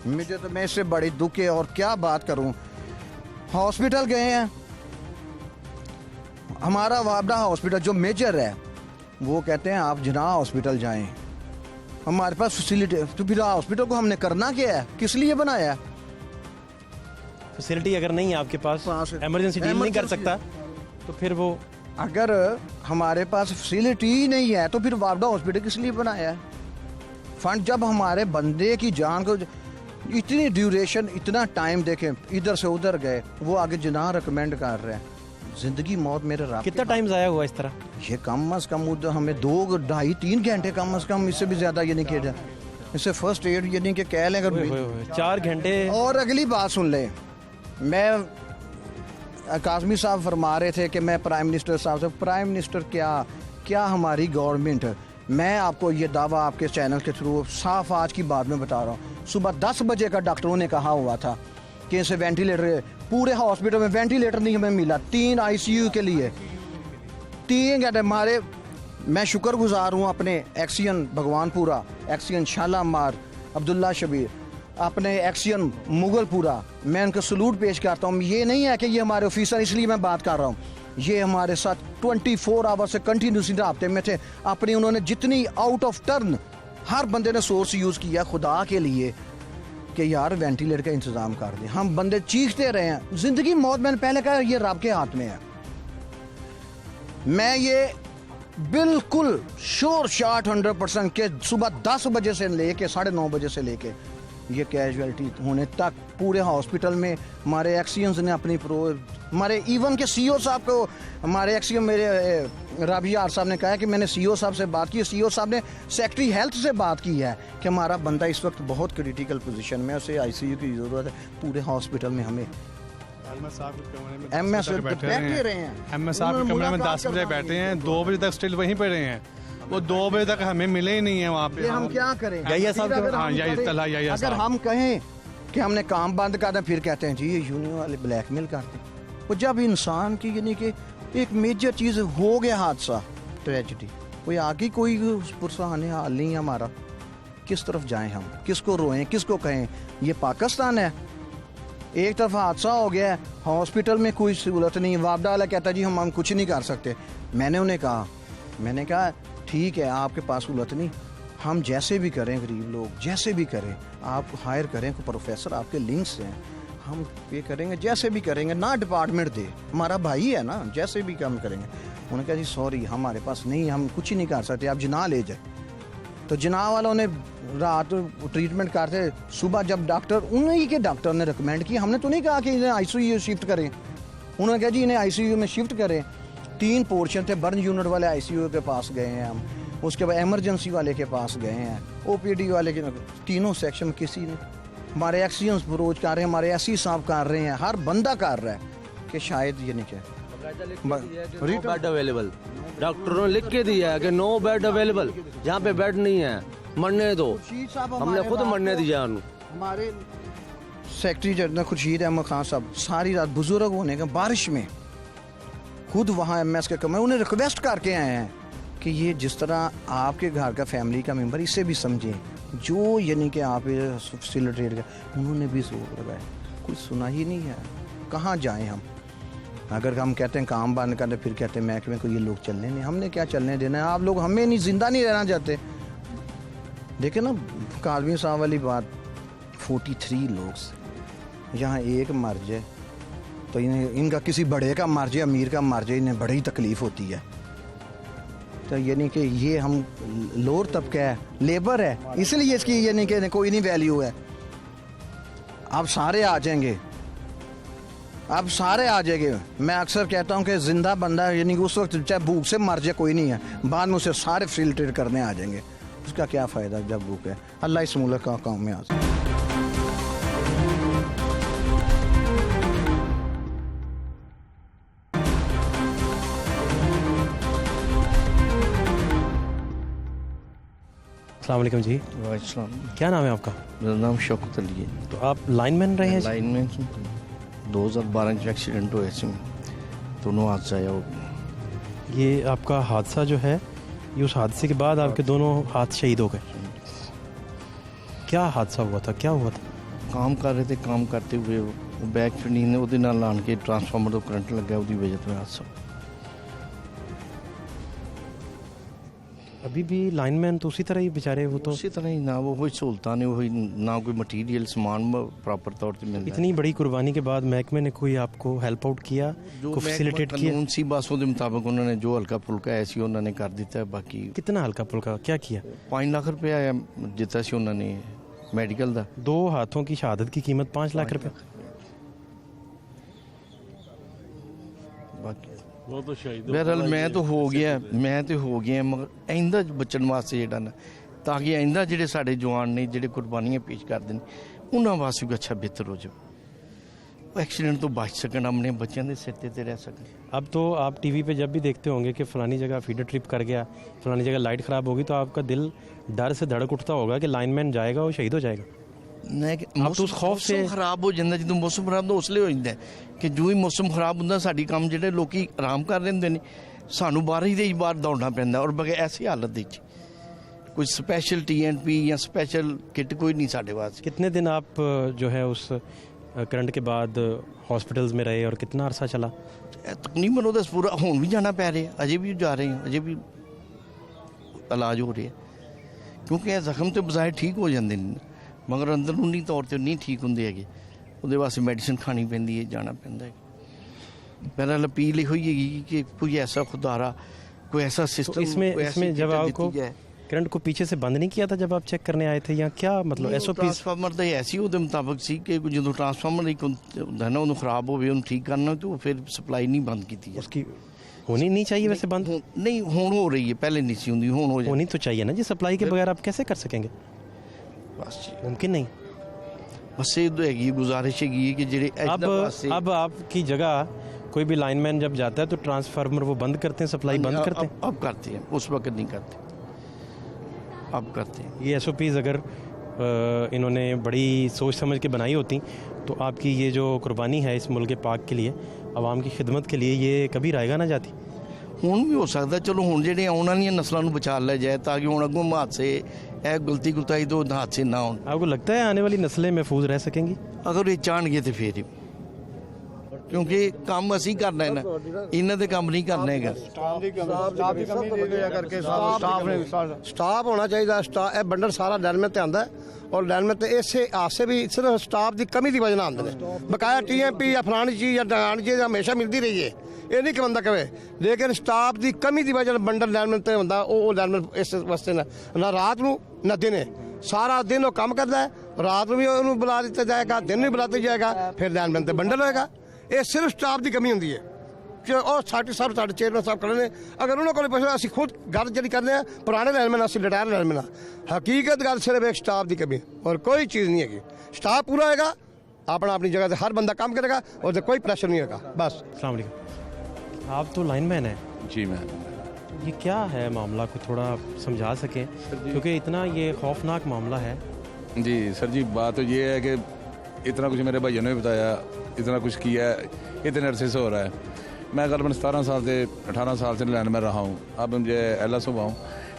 मुझे तो, मैं इससे बड़ी दुख है, और क्या बात करूं। हॉस्पिटल गए हैं, हमारा वाबड़ा हॉस्पिटल जो मेजर है, वो कहते हैं आप जिना हॉस्पिटल जाएं, हमारे पास फैसिलिटी, तो फिर हॉस्पिटल को हमने करना क्या है, किस लिए बनाया है? फैसिलिटी अगर नहीं है आपके पास, पास इमरजेंसी डील नहीं कर emergency सकता, तो फिर वो अगर हमारे पास फैसिलिटी ही नहीं है तो फिर वापडा हॉस्पिटल किस लिए बनाया है? फंड जब हमारे बंदे की जान को इतनी ड्यूरेशन, इतना टाइम देखें, इधर से उधर गए, वो आगे जिना रिकमेंड कर रहे हैं। जिंदगी मौत मेरे रात कितना टाइम ज़ाया हुआ इस तरह? ये कम अज कम उधर हमें 2 ढाई 3 घंटे कम अज कम, इससे भी ज्यादा ये नहीं किया जाए। इससे फर्स्ट एड ये नहीं कि कह लें अगर 4 घंटे। और अगली बात सुन ले, मैं काज़मी साहब फरमा रहे थे कि मैं प्राइम मिनिस्टर साहब से, प्राइम मिनिस्टर क्या हमारी गवर्नमेंट, मैं आपको ये दावा आपके चैनल के थ्रू साफ आज की बात में बता रहा हूँ, सुबह 10 बजे का डॉक्टरों ने कहा हुआ था कि इसे वेंटिलेटर, पूरे हॉस्पिटल में वेंटिलेटर नहीं हमें मिला, 3 ICU के लिए 3 घंटे हमारे। मैं शुक्रगुजार हूँ अपने एक्सियन भगवानपुरा, एक्सियन शालामार, अब्दुल्ला शबीर, अपने एक्सियन मुगलपुरा, मैं उनको सलूट पेश करता हूँ। ये नहीं है कि ये हमारे ऑफिसर, इसलिए मैं बात कर रहा हूँ, ये हमारे साथ 24 आवर से कंटिन्यूसली राब्ते में थे। अपनी उन्होंने जितनी आउट ऑफ टर्न हर बंदे ने सोर्स यूज़ किया खुदा के लिए कि यार वेंटिलेटर का इंतज़ाम कर दें। हम बंदे चीखते रहे हैं, ज़िंदगी मौत, मैंने पहले कहा ये रब के हाथ में है। मैं ये बिल्कुल श्योर शॉट 100% के सुबह 10 बजे से लेके 9:30 बजे से लेके ये कैजुअलिटी होने तक पूरे हॉस्पिटल में हमारे एक्सियंस ने अपनी हमारे इवन के CEO साहब को, हमारे एक्सियन मेरे राबियार साहब ने कहा है कि मैंने CEO साहब से बात की, CEO साहब ने सेक्रेटरी हेल्थ से बात की है कि हमारा बंदा इस वक्त बहुत क्रिटिकल पोजीशन में, उसे ICU की ज़रूरत है पूरे हॉस्पिटल में। हमें MS साहब बैठे रहे हैं, MS साहब के कमरे में 10 बजे बैठे हैं, 2 बजे तक स्टिल वहीं पे रहे हैं, वो 2 बजे तक हमें मिले ही नहीं है वहाँ पे। हम क्या करें? अगर हम कहें कि हमने काम बंद कर दिया, फिर कहते हैं जी ये यूनियन वाले ब्लैकमेल करते हैं। वो जब इंसान की यानी कि एक मेजर चीज़ हो गया, हादसा, ट्रेजिडी, कोई आगे कोई पुरसाने हाल नहीं है हमारा, किस तरफ जाएं हम, किसको रोएं, किसको कहें? ये पाकिस्तान है, एक तरफ हादसा हो गया है, हॉस्पिटल में कोई सहूलत नहीं, वापडा वाला कहता जी हम कुछ नहीं कर सकते। मैंने कहा ठीक है, आपके पास सहूलत नहीं, हम जैसे भी करें, गरीब लोग जैसे भी करें, आप हायर करें कोई प्रोफेसर, आपके लिंक्स हैं, हम पे करेंगे, जैसे भी करेंगे, ना डिपार्टमेंट दे, हमारा भाई है ना, जैसे भी काम करेंगे। उन्होंने कहा जी सॉरी हमारे पास नहीं, हम कुछ ही नहीं कर सकते, आप जिना ले जाए। तो जिना वालों ने रात ट्रीटमेंट करते, सुबह जब डॉक्टर, उन्हीं के डॉक्टर ने रिकमेंड किया, हमने तो नहीं कहा कि इन्हें ICU शिफ्ट करें, उन्होंने कहा जी इन्हें ICU में शिफ्ट करें। 3 पोर्शन थे, बर्न यूनिट वाले ICU के पास गए हैं हम, उसके बाद एमरजेंसी वाले के पास गए हैं, OPD वाले के, तीनों सेक्शन किसी ने, हमारे एक्सीडेंट्स फरोज कर रहे हैं, हमारे SC साहब कर रहे हैं, हर बंदा कर रहा है कि शायद ये नहीं क्या बेड अवेलेबल, डॉक्टरों ने लिख के दिया है कि नो बेड अवेलेबल, जहाँ पे बेड नहीं है मरने दो, हमने खुद मरने दिया। हमारे सेक्रेटरी जनरल खुर्शीद अहमद खान साहब सारी रात बुजुर्ग होने के बारिश में खुद वहाँ MS के कमरे, उन्हें रिक्वेस्ट करके आए हैं कि ये जिस तरह आपके घर का फैमिली का मेंबर, इसे भी समझें, जो यानी कि आप फैसिलिटेट कर, उन्होंने भी जोर लगाया, कुछ सुना ही नहीं है। कहाँ जाएं हम? अगर हम कहते हैं काम बंद करते, फिर कहते हैं महकमे को ये लोग चलने नहीं, हमने क्या चलने देना है? आप लोग हमें नहीं, जिंदा नहीं रहना चाहते। देखे ना काज़मी साहब वाली बात, 43 लोग यहाँ एक मर जाए तो इनका किसी बड़े का मर जाए, अमीर का मर जाए, इन्हें बड़ी तकलीफ होती है। तो यानी कि ये हम लोअर तबका है, लेबर है, इसलिए इसकी यानी कि कोई नहीं वैल्यू है। अब सारे आ जाएंगे, अब सारे आ जाएंगे। मैं अक्सर कहता हूँ कि जिंदा बंदा यानी कि उस वक्त चाहे भूख से मर जाए कोई नहीं है, बाद में उसे सारे फैसिलिटेट करने आ जाएंगे, उसका क्या फ़ायदा जब भूख है। अल्लाह इस मुल्क का काम में आ जाए। अस्सलाम वालेकुम जी, वालेकुम। क्या नाम है आपका? मेरा नाम शौकत अली है। तो आप लाइनमैन रहे हैं? लाइनमैन 2012 में एक्सीडेंट हुआ, इसमें दोनों हादसा आया हो। ये आपका हादसा जो है, ये उस हादसे के बाद आपके दोनों हाथ शहीद हो गए। क्या हादसा हुआ था, क्या हुआ था? काम कर रहे थे, काम करते हुए बैक फीडिंग ने ਉਹਦੇ ਨਾਲ ਲਾਣ ਕੇ ट्रांसफार्मर ਤੋਂ करंट लग गया, ਉਹਦੀ वजह ਤੋਂ हादसा। अभी भी लाइनमैन तो उसी तरह ही बेचारे, वो तो उसी तरह ही ना वो कोई सहूलतां ने वही ना कोई मटीरियल समान प्रॉपर तौर पर मिलता इतनी बड़ी कुर्बानी के बाद महकमे ने कोई आपको हेल्प आउट किया, को फैसिलिटेट किया? कानून सी बस ਉਹਦੇ ਮੁਤਾਬਕ ਉਹਨਾਂ ਨੇ ਜੋ ਹਲਕਾ ਫੁਲਕਾ ਹੈ ਸੀ ਉਹਨਾਂ ਨੇ ਕਰ ਦਿੱਤਾ। ਬਾਕੀ कितना हल्का फुल्का क्या किया? 5 ਲੱਖ ਰੁਪਇਆ ਆਇਆ ਦਿੱਤਾ ਸੀ ਉਹਨਾਂ ਨੇ ਮੈਡੀਕਲ ਦਾ। 2 हाथों की शहादत की कीमत 5 लाख रुपए। ਬਾਕੀ बहरहाल मैं तो हो गया मगर आइंदा बचन वास्ते जेह्ड़ा ना ताकि आइंदा जेह्ड़े साढ़े जवान ने जेह्ड़े कुर्बानियां पेश करते हैं उन्होंने वास्ते भी अच्छा बेहतर हो जाए, एक्सीडेंट तो बच सकन, अपने बच्चों के सिर ते रह सकन। अब तो आप टीवी पे जब भी देखते होंगे कि फलानी जगह फीडर ट्रिप कर गया, फलानी जगह लाइट ख़राब होगी, तो आपका दिल डर से धड़क उठता होगा कि लाइनमैन जाएगा और शहीद हो जाएगा। आप तो उस खौफ से खराब हो जाता, जो मौसम खराब तो उसलिए हो जाता है कि जो ही मौसम खराब होंगे साड़ी काम जो लोग आराम कर लेंगे ने सानू बाहर ही बाहर दौड़ना पैंदा। और बगैर ऐसी हालत कोई स्पेशल TNP या स्पेशल किट कोई नहीं साढ़े पास। कितने दिन आप जो है उस करंट के बाद हॉस्पिटल्स में रहे और कितना अरसा चला? तकरीबन वो पूरा हुण भी जाना पै रहा, अजे भी जा रहे हैं, अजे भी इलाज हो रहा है क्योंकि यह जख्म तो बजाय ठीक हो जाते हैं मगर अंदरूनी तौर पर नहीं ठीक होंगे है, वो वास्ते मेडिसिन खानी पैंदी है, जाना पैंदा है। बहरहाल अपील हुई है कि कोई ऐसा खुदारा कोई ऐसा सिस्टम तो इसमें जब आपको करंट को पीछे से बंद नहीं किया था जब आप चेक करने आए थे या क्या मतलब? SOP ट्रांसफार्मर तो ऐसी वो मुताबिक सी कि जो ट्रांसफार्मर एक होंदा ना उन्हें खराब हो ठीक करना तो फिर सप्लाई नहीं बंद की थी। उसकी होनी नहीं चाहिए वैसे बंद? नहीं हुण हो रही है, पहले नहीं सी होंदी, हुण हो होनी तो चाहिए ना जी। सप्लाई के बगैर आप कैसे कर सकेंगे? बस मुमकिन नहीं। बस ये तो है गुजारिश है कि जेडे अब आपकी जगह कोई भी लाइनमैन जब जाता है तो ट्रांसफार्मर वो बंद करते हैं, सप्लाई बंद करते हैं? अब करते हैं, उस वक्त नहीं करते, अब करते हैं। ये SOPs अगर इन्होंने बड़ी सोच समझ के बनाई होती तो आपकी ये जो कुर्बानी है इस मुल्क पाक के लिए, आवाम की खिदमत के लिए, ये कभी रायगा ना जाती। हुण भी हो सकता, चलो हुण जेडे आने वाली नस्लों को बचा लिया जाए ताकि हुण अगों हादसे गलती गुताई तो हादसे ना हो। आपको लगता है आने वाली नस्लें महफूज रह सकेंगी अगर ये चाहणगे तो फिर क्योंकि काम असी करना है ना, इन्हों ने काम नहीं करना है। स्टाफ होना चाहिए, बंडल सारा लाइनमैन ते आंदा है और लाइनमैन ते इस आसे भी सिर्फ स्टाफ की कमी की वजह आते हैं। बकाया TMP या फलानी चीज़ या डगानी चीज़ हमेशा मिलती रही है, ये नहीं कि बंदा कहे, लेकिन स्टाफ की कमी की वजह बंडल लाइनमैन ते होंदा, वो लाइनमैन इस वास्ते ना रात को ना दिन, सारा दिन वो काम करता है, रात को भी उन्होंने बुला दिया जाएगा, दिन भी बुलाते जाएगा, फिर लाइनमैन ते बंडल होएगा। ये सिर्फ स्टाफ की कमी होंगी है कि और साढ़े चेयरमैन साहब खड़े ने, अगर उन्होंने को पुछना असीं खुद गल जी करने पुराने लाइनमैन असीं रिटायर लाइनमैन, हकीकत गल सिर्फ एक स्टाफ की कमी और कोई चीज़ नहीं है। स्टाफ पूरा होगा, अपना अपनी जगह से हर बंदा काम करेगा और कोई प्रेशर नहीं होगा। बस। अस्सलाम वालेकुम, आप तो लाइनमैन हैं जी? मैं ये क्या है मामला, को थोड़ा समझा सकें क्योंकि इतना ये खौफनाक मामला है। जी सर जी, बात तो ये है कि इतना कुछ मेरे भाइयों ने भी बताया, इतना कुछ किया है, इतने अरसे से हो रहा है। मैं करीबन 17 साल से 18 साल से लाइन में रहा हूँ, अब मुझे LSO हुआ हूँ,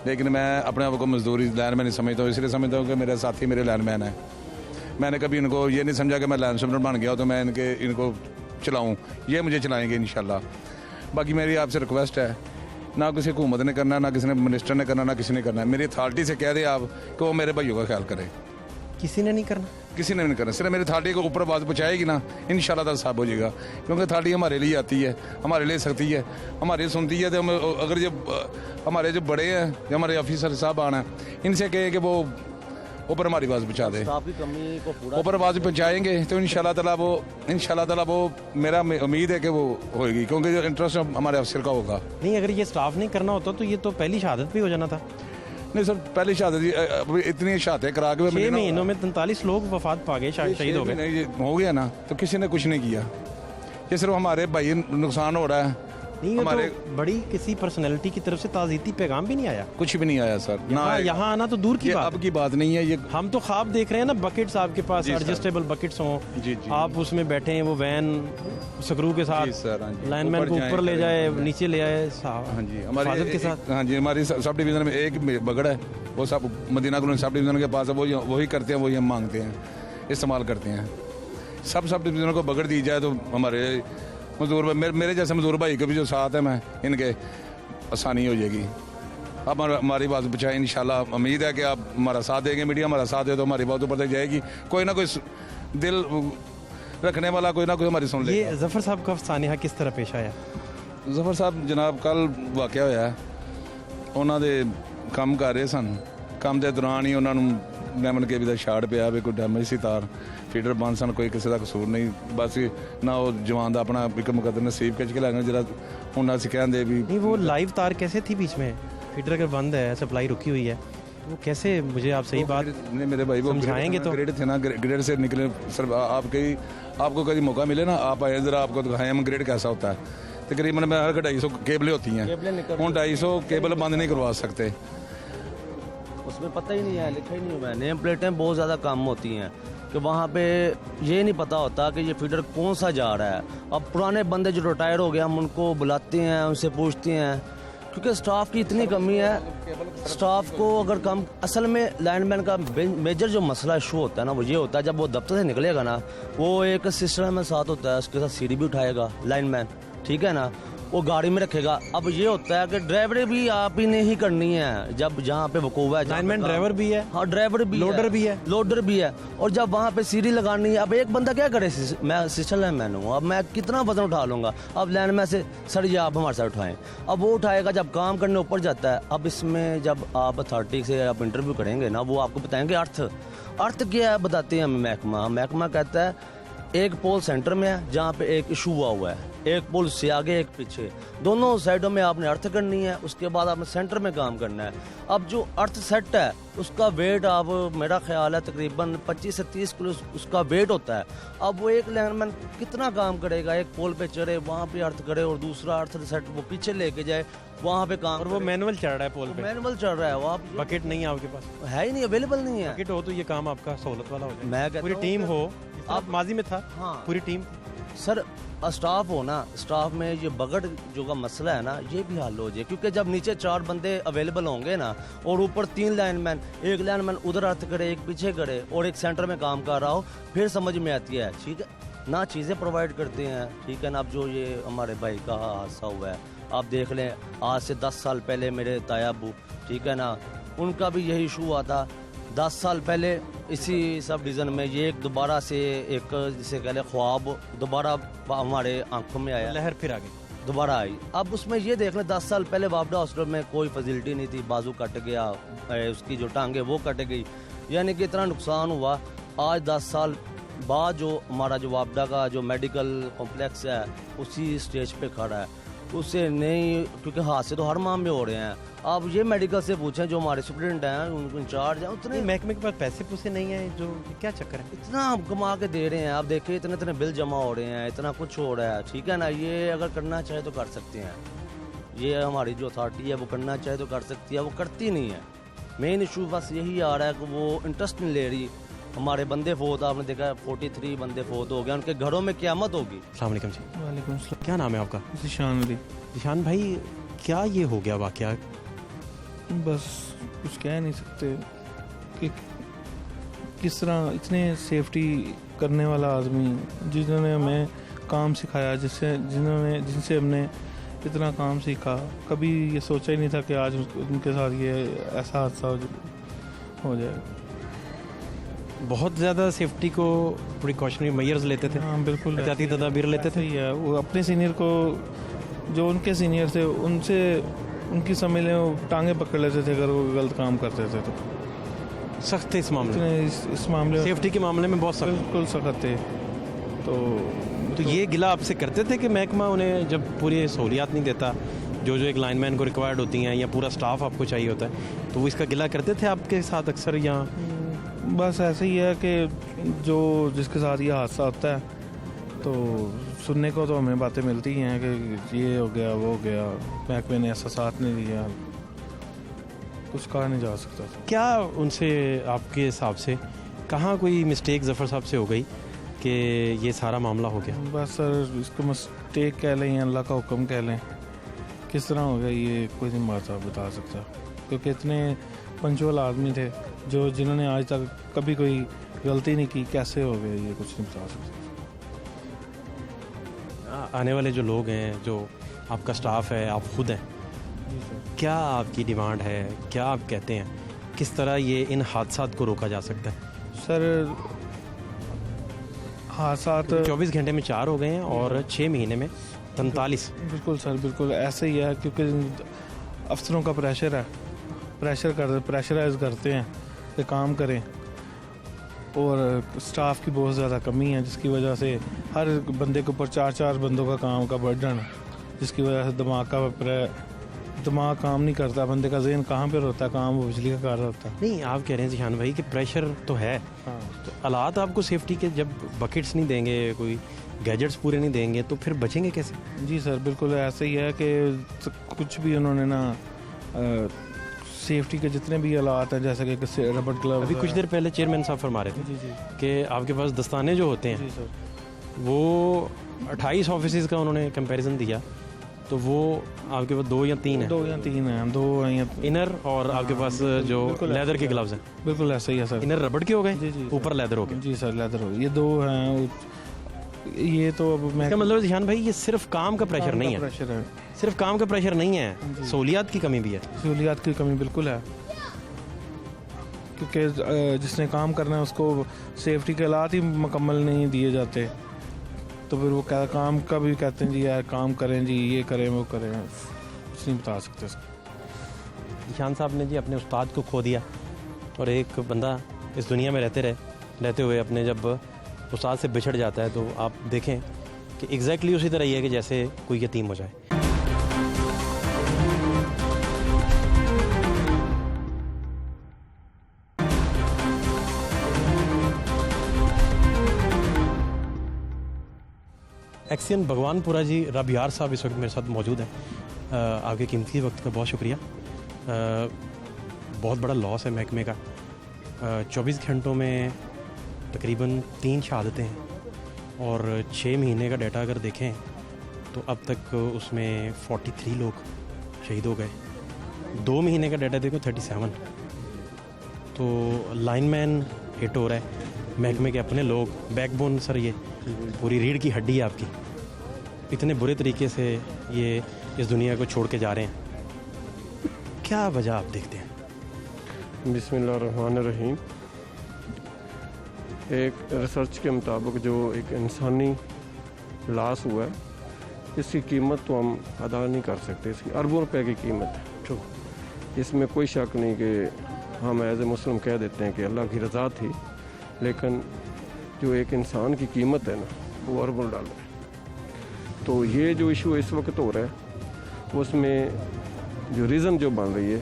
लेकिन मैं अपने आप को मजदूरी लाइन में नहीं समझता हूँ, इसलिए समझता हूँ कि मेरे साथी मेरे लाइन मैन है। मैंने कभी इनको ये नहीं समझा कि मैं लाइन सुपरडेंट बन गया तो मैं इनको चलाऊँ, ये मुझे चलाएँगे इंशाल्लाह। बाकी मेरी आपसे रिक्वेस्ट है, ना किसी हुकूमत ने करना, ना किसी ने मिनिस्टर ने करना, ना किसी ने करना, मेरी अथॉरिटी से कह दे आप कि वो मेरे भाइयों का ख्याल करें। किसी ने नहीं करना, किसी ने नहीं करना, सिर्फ मेरी अथॉरिटी को ऊपर बात पहुँचाएगी ना, इंशाल्लाह ताला साफ हो जाएगा। क्योंकि अथॉरिटी हमारे लिए आती है, हमारे लिए सकती है, हमारे सुनती है। तो हम अगर जब हमारे जो बड़े हैं, जो हमारे ऑफिसर साहब आना है, इनसे कहें कि वो ऊपर हमारी बात पहुँचा दें, ऊपर बात पहुँचाएँगे तो इंशाल्लाह ताला वो मेरा उम्मीद है कि वो होएगी, क्योंकि जो इंटरेस्ट हमारे अफसर का होगा। नहीं, अगर ये स्टाफ नहीं करना होता तो ये तो पहली शहादत भी हो जाना था। नहीं सर, पहली शहादत इतनी शहादतें करा के 6 महीनों में 43 लोग वफात पा गए, शहीद हो गए। ये हो गया ना, तो किसी ने कुछ नहीं किया, ये सिर्फ हमारे भाई नुकसान हो रहा है। नहीं, हमारे तो बड़ी किसी पर्सनैलिटी की तरफ से ताज़ीती पैगाम भी नहीं आया, कुछ भी नहीं आया सर। यहाँ आना तो दूर की बात, अब की बात नहीं है। ये हम तो ख्वाब देख रहे हैं ना, बकेट्स आपके पास एडजस्टेबल बकेट्स हों, आप उसमें बैठे हैं, वो वैन स्क्रू के साथ लाइनमैन को ऊपर ले जाए, नीचे ले आए, हाँ जी, हमारे के साथ। हाँ जी, हमारी सब डिवीज़न में एक बगड़ है, वो सब मदीना कॉलोनी सब डिवीज़न के पास है, वही करते हैं, वही हम मांगते हैं, इस्तेमाल करते हैं। सब डिवीज़नों को बगड़ दी जाए तो हमारे मजदूर मेरे जैसे मजदूर भाई के भी जो साथ है, मैं इनके आसानी हो जाएगी। आप हमारी बात पहुँचाएं, इंशाल्लाह उम्मीद है कि आप हमारा साथ देंगे, मीडिया हमारा साथ दे तो हमारी बात ऊपर तक जाएगी, कोई ना कोई दिल रखने वाला कोई ना कोई हमारी सुन लेगा। ये जफ़र साहब का सानिया किस तरह पेश आया? जफर साहब जनाब कल वाक़या होया, ਉਹਨਾਂ ਦੇ ਕੰਮ ਕਰ ਰਹੇ ਸਨ, ਕੰਮ ਦੇ ਦੌਰਾਨ ਹੀ ਉਹਨਾਂ ਨੂੰ ਲੈਮਨ ਕੇਬੀ ਦਾ ਸ਼ਾਰਟ ਪਿਆ ਵੀ ਕੋਈ ਡੈਮੇਜ ਸੀ ਤਾਰ, ਫੀਡਰ ਬੰਦ ਸਨ, ਕੋਈ ਕਿਸੇ ਦਾ ਕਸੂਰ ਨਹੀਂ, ਬਸ ਨਾ ਉਹ ਜਵਾਨ ਦਾ ਆਪਣਾ ਇੱਕ ਮੁਕੱਦਰ ਨਸੀਬ ਖਿੱਚ ਕੇ ਲੈ ਗਏ ਜਿਹੜਾ ਹੁਣ ਅਸੀਂ ਕਹਿੰਦੇ ਵੀ नहीं वो लाइव तार कैसे थी बीच में? फीडर अगर बंद है, सप्लाई रुकी हुई है, वो कैसे, मुझे आप सही बात नहीं मेरे भाई वो समझाएंगे तो। ग्रेड थे ना, ग्रेड से निकले सर, आपको कभी मौका मिले ना आप आए जरा आपको दिखाएं हम ग्रेड कैसा होता है। तकरीबन मैं हर 250 केबलें होती हैं, उन 250 केबल बंद नहीं करवा सकते। उसमें पता ही नहीं है, लिखा ही नहीं हुआ है। नेम प्लेटें बहुत ज़्यादा कम होती हैं कि वहाँ पे ये नहीं पता होता कि ये फीडर कौन सा जा रहा है। अब पुराने बंदे जो रिटायर हो गए हम उनको बुलाते हैं, उनसे पूछते हैं, क्योंकि स्टाफ की इतनी कमी है। स्टाफ को अगर कम, असल में लाइनमैन का मेजर जो मसला इशू होता है ना वो ये होता है, जब वो दफ्तर से निकलेगा ना वो एक सिस्टम में साथ होता है, उसके साथ सीढ़ी भी उठाएगा लाइनमैन, ठीक है ना, वो गाड़ी में रखेगा। अब ये होता है कि ड्राइवरी भी आप ही ने ही करनी है, जब जहाँ पे वकूवा है, लाइनमैन ड्राइवर भी है, हाँ ड्राइवर भी, लोडर भी है, लोडर भी है, और जब वहाँ पे सीढ़ी लगानी है, अब एक बंदा क्या करे, मैं सिस्टम लाइनमैन हूँ, अब मैं कितना वजन उठा लूँगा। अब लाइनमैन से सर ये आप हमारे साथ उठाएं, अब वो उठाएगा, जब काम करने ऊपर जाता है। अब इसमें जब आप अथॉरिटी से आप इंटरव्यू करेंगे ना, वो आपको बताएंगे अर्थ क्या है, बताते हैं हमें महकमा कहता है एक पोल सेंटर में है जहाँ पे एक इशू हुआ है, एक पोल से आगे एक पीछे, दोनों साइडों में आपने अर्थ करनी है, उसके बाद आपने सेंटर में काम करना है। अब जो अर्थ सेट है उसका वेट आप, मेरा ख्याल है तकरीबन 25 से 30 किलो उसका वेट होता है। अब वो एक लाइनमैन कितना काम करेगा, एक पोल पे चढ़े वहाँ पे अर्थ करे और दूसरा अर्थ सेट वो पीछे लेके जाए वहाँ पे काम, और वो मैनुअल चढ़ रहा है पोल पे, मैनुअल चल रहा है, वो आप बकेट नहीं है आपके पास, है ही नहीं, अवेलेबल नहीं है। बकेट हो तो ये काम आपका सहूलत वाला हो जाए, मैं कहता पूरी हूँ टीम हो, आप माजी में था, हाँ पूरी टीम सर, स्टाफ हो ना, स्टाफ में ये बगड़ जो का मसला है ना ये भी हल हो जाए, क्योंकि जब नीचे 4 बंदे अवेलेबल होंगे ना और ऊपर 3 लाइनमैन, एक लाइनमैन उधर अर्थ करे, एक पीछे करे और एक सेंटर में काम कर रहा हो, फिर समझ में आती है, ठीक है ना, चीज़ें प्रोवाइड करते हैं, ठीक है ना। अब जो ये हमारे भाई का हादसा हुआ है, आप देख लें, आज से 10 साल पहले मेरे ताया अबू, ठीक है ना, उनका भी यही इशू हुआ था 10 साल पहले इसी सब डिवीज़न में। ये एक दोबारा से एक जिसे कह लें ख्वाब दोबारा हमारे आंखों में आया, लहर फिर आ गई, दोबारा आई। अब उसमें ये देख लें 10 साल पहले वापडा हॉस्पिटल में कोई फैसिलिटी नहीं थी, बाजू कट गया, उसकी जो टांगे वो कट गई, यानी कि इतना नुकसान हुआ। आज 10 साल बाद जो हमारा जो वापडा का जो मेडिकल कॉम्प्लेक्स है उसी स्टेज पे खड़ा है, उससे नहीं, क्योंकि हादसे तो हर माह में हो रहे हैं। आप ये मेडिकल से पूछें जो हमारे स्टूडेंट हैं, उनको इंचार्ज हैं, उतने महकमे के पास पैसे पूसे नहीं है, जो क्या चक्कर है, इतना हम कमा के दे रहे हैं। आप देखिए इतने इतने बिल जमा हो रहे हैं, इतना कुछ हो रहा है, ठीक है ना। ये अगर करना चाहे तो कर सकते हैं, ये हमारी जो अथॉरिटी है वो करना चाहे तो कर सकती है, वो करती नहीं है। मेन इशू बस यही आ रहा है कि वो इंटरेस्ट नहीं ले रही। हमारे बंदे फोत, आपने देखा 43 बंदे फोत हो गए, उनके घरों में क़यामत होगी। अस्सलाम वालेकुम जी। वालेकुम सलाम। क्या नाम है आपका? जिशान अली। जिशान भाई, क्या ये हो गया वाकया? बस कुछ कह नहीं सकते कि किस तरह इतने सेफ्टी करने वाला आदमी, जिन्होंने हमें काम सिखाया, जिनसे हमने इतना काम सीखा, कभी ये सोचा ही नहीं था कि आज उनके साथ ये ऐसा हादसा हो जाए। बहुत ज़्यादा सेफ्टी को प्रिकॉशनरी मेजर्स लेते थे। हाँ बिल्कुल, एहतियाती तदाबीर लेते थे। ही है, वो अपने सीनियर को, जो उनके सीनियर थे उनसे उनकी समझ लें वो टांगे पकड़ लेते थे अगर वो गलत काम करते थे तो। सख्त थे इस मामले में, इस मामले सेफ्टी के मामले में बहुत सख्त, बिल्कुल सख्त थे। तो ये गिला आपसे करते थे कि महकमा उन्हें जब पूरी सहूलियात नहीं देता जो एक लाइनमैन को रिक्वायर्ड होती हैं, या पूरा स्टाफ आपको चाहिए होता है, तो वो इसका गिला करते थे आपके साथ अक्सर? या बस ऐसे ही है कि जो जिसके साथ ये हादसा होता है तो सुनने को तो हमें बातें मिलती ही हैं कि ये हो गया, वो हो गया, महकमे ने ऐसा साथ नहीं दिया, कुछ कहा नहीं जा सकता। क्या उनसे आपके हिसाब से कहाँ कोई मिस्टेक जफ़र साहब से हो गई कि ये सारा मामला हो गया? बस सर इसको मिस्टेक कह लें या अल्लाह का हुक्म कह लें, किस तरह हो गया ये कोई नहीं बता सकता, क्योंकि इतने पंचुअल आदमी थे जिन्होंने आज तक कभी कोई गलती नहीं की, कैसे हो गया ये कुछ नहीं बता सकता। आने वाले जो लोग हैं, जो आपका स्टाफ है, आप खुद हैं, क्या आपकी डिमांड है, क्या आप कहते हैं, किस तरह ये इन हादसात को रोका जा सकता है? सर हादसात 24 घंटे में 4 हो गए हैं और 6 महीने में 43। बिल्कुल सर, बिल्कुल ऐसे ही है, क्योंकि अफसरों का प्रेशर है, प्रेशराइज करते हैं कि काम करें, और स्टाफ की बहुत ज़्यादा कमी है, जिसकी वजह से हर बंदे के ऊपर 4 बंदों का काम का बर्डन, जिसकी वजह से दिमाग काम नहीं करता, बंदे का ज़हन कहाँ पर होता है, काम वो बिजली का कर रहा होता है। नहीं, आप कह रहे हैं जिशान भाई कि प्रेशर तो है, हाँ। तो हालात आपको सेफ्टी के जब बकेट्स नहीं देंगे, कोई गैजेट्स पूरे नहीं देंगे, तो फिर बचेंगे कैसे? जी सर, बिल्कुल ऐसे ही है कि कुछ भी उन्होंने ना सेफ्टी के जितने भी हालात हैं, जैसे कि रबर ग्लव, अभी कुछ देर पहले चेयरमैन साहब फरमा रहे थे जी जी कि आपके पास दस्ताने जो होते हैं जी सर, वो 28 ऑफिसेज का उन्होंने कंपैरिजन दिया, तो वो आपके पास 2 या 3 है, 2 या 3 हैं, 2 या इनर, और आपके पास जो बिल्कुल लेदर ऐसे के ही ग्लव्स हैं, बिल्कुल ऐसा ही है सर। इनर रबड़ के हो जी, गए, जी, ऊपर लेदर हो गए। जी सर, लेदर हो, ये 2 हैं। ये तो अब मैं, इसका मतलब जिशान भाई ये सिर्फ काम का प्रेशर नहीं है, प्रेशर है, सिर्फ काम का प्रेशर नहीं है, सहूलियात की कमी भी है। सहूलियात की कमी बिल्कुल है, क्योंकि जिसने काम करना है उसको सेफ्टी के हालात ही मुकम्मल नहीं दिए जाते, तो फिर वो काम का भी कहते हैं जी यार काम करें जी, ये करें वो करें, कुछ नहीं बता सकते इसको। निशान साहब ने जी अपने उस्ताद को खो दिया, और एक बंदा इस दुनिया में रहते हुए अपने जब उस्ताद से बिछड़ जाता है, तो आप देखें कि एग्जैक्टली उसी तरह ही है कि जैसे कोई यतीम हो जाए। एक्सियन भगवानपुरा जी रबियार साहब इस वक्त मेरे साथ मौजूद हैं। आपके कीमती वक्त का बहुत शुक्रिया। बहुत बड़ा लॉस है महकमे का। 24 घंटों में तकरीबन 3 शहादतें हैं, और 6 महीने का डाटा अगर देखें तो अब तक उसमें 43 लोग शहीद हो गए। 2 महीने का डाटा देखो 37। तो लाइनमैन हिट हो रहा है, महकमे के अपने लोग, बैकबोन सर, ये पूरी रीढ़ की हड्डी है आपकी, इतने बुरे तरीके से ये इस दुनिया को छोड़ के जा रहे हैं। क्या वजह आप देखते हैं? बिस्मिल्लाहिर्रहमानिर्रहीम। एक रिसर्च के मुताबिक जो एक इंसानी लॉस हुआ है, इसकी कीमत तो हम अदा नहीं कर सकते, इसकी अरबों रुपए की कीमत है। ट्रू, इसमें कोई शक नहीं कि हम एज ए मुस्लिम कह देते हैं कि अल्लाह की रज़ा थी, लेकिन जो एक इंसान की कीमत है ना, वो अरबों डॉलर है। तो ये जो इशू इस वक्त हो रहा है, उसमें जो रीज़न जो बन रही है,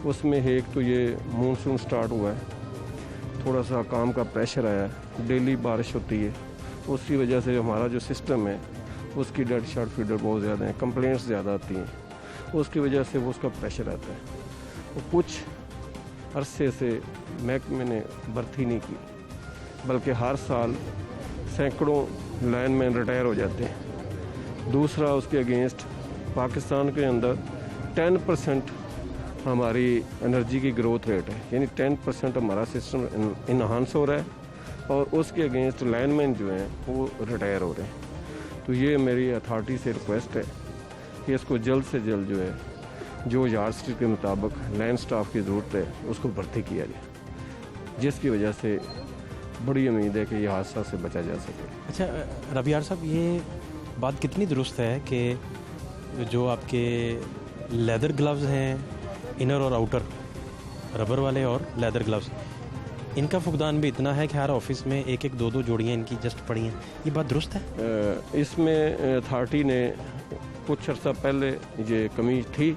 उसमें एक तो ये मानसून स्टार्ट हुआ है, थोड़ा सा काम का प्रेशर आया है, डेली बारिश होती है, उसकी वजह से हमारा जो सिस्टम है उसकी डेड शॉट फीडर बहुत ज़्यादा है, कंप्लेंट्स ज़्यादा आती हैं, उसकी वजह से वो उसका प्रेशर आता है। वो कुछ अरसे से महकमे ने भर्ती नहीं की, बल्कि हर साल सैकड़ों लाइनमैन रिटायर हो जाते हैं। दूसरा, उसके अगेंस्ट पाकिस्तान के अंदर 10% हमारी एनर्जी की ग्रोथ रेट है, यानी 10% हमारा सिस्टम इन्हांस हो रहा है, और उसके अगेंस्ट लाइनमैन जो हैं वो रिटायर हो रहे हैं। तो ये मेरी अथॉरिटी से रिक्वेस्ट है कि इसको जल्द से जल्द जो है, जो यार्डस्टिक के मुताबिक लाइन स्टाफ की ज़रूरत है, उसको भर्ती किया जाए, जिसकी वजह से बड़ी उम्मीद है कि ये हादसा से बचा जा सके। अच्छा रबियार साहब, ये बात कितनी दुरुस्त है कि जो आपके लेदर ग्लव्स हैं, इनर और आउटर, रबर वाले और लेदर ग्लव्स, इनका फुकदान भी इतना है कि हर ऑफिस में 1-1, 2-2 जोड़ियाँ इनकी जस्ट पड़ी हैं, ये बात दुरुस्त है? इसमें अथॉरिटी ने कुछ अर्सा पहले ये कमी थी,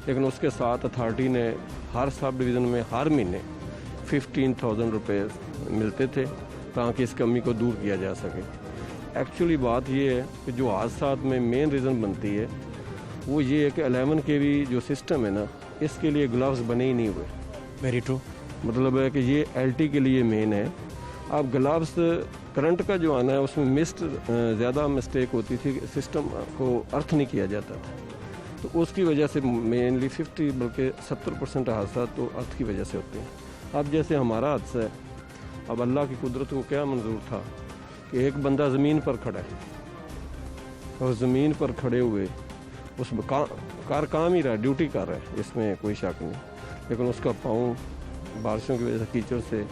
लेकिन उसके साथ अथॉरिटी ने हर सब डिवीज़न में हर महीने 15,000 रुपये मिलते थे, ताकि इस कमी को दूर किया जा सके। एक्चुअली बात ये है कि जो हादसा में मेन रीज़न बनती है वो ये है कि 11 kV जो सिस्टम है ना, इसके लिए ग्लव्स बने ही नहीं हुए। Very true. मतलब है कि ये LT के लिए मेन है। अब ग्लव्स करंट का जो आना है उसमें ज़्यादा मिस्टेक होती थी, सिस्टम को अर्थ नहीं किया जाता था, तो उसकी वजह से मेनली 50 बल्कि 70% हादसा तो अर्थ की वजह से होते हैं। अब जैसे हमारा हादसा है, अब अल्लाह की कुदरत को क्या मंजूर था कि एक बंदा ज़मीन पर खड़ा है, और ज़मीन पर खड़े हुए उस काम ही रहा है, ड्यूटी कर रहा है, इसमें कोई शक नहीं, लेकिन उसका पाँव बारिशों की वजह से कीचड़ से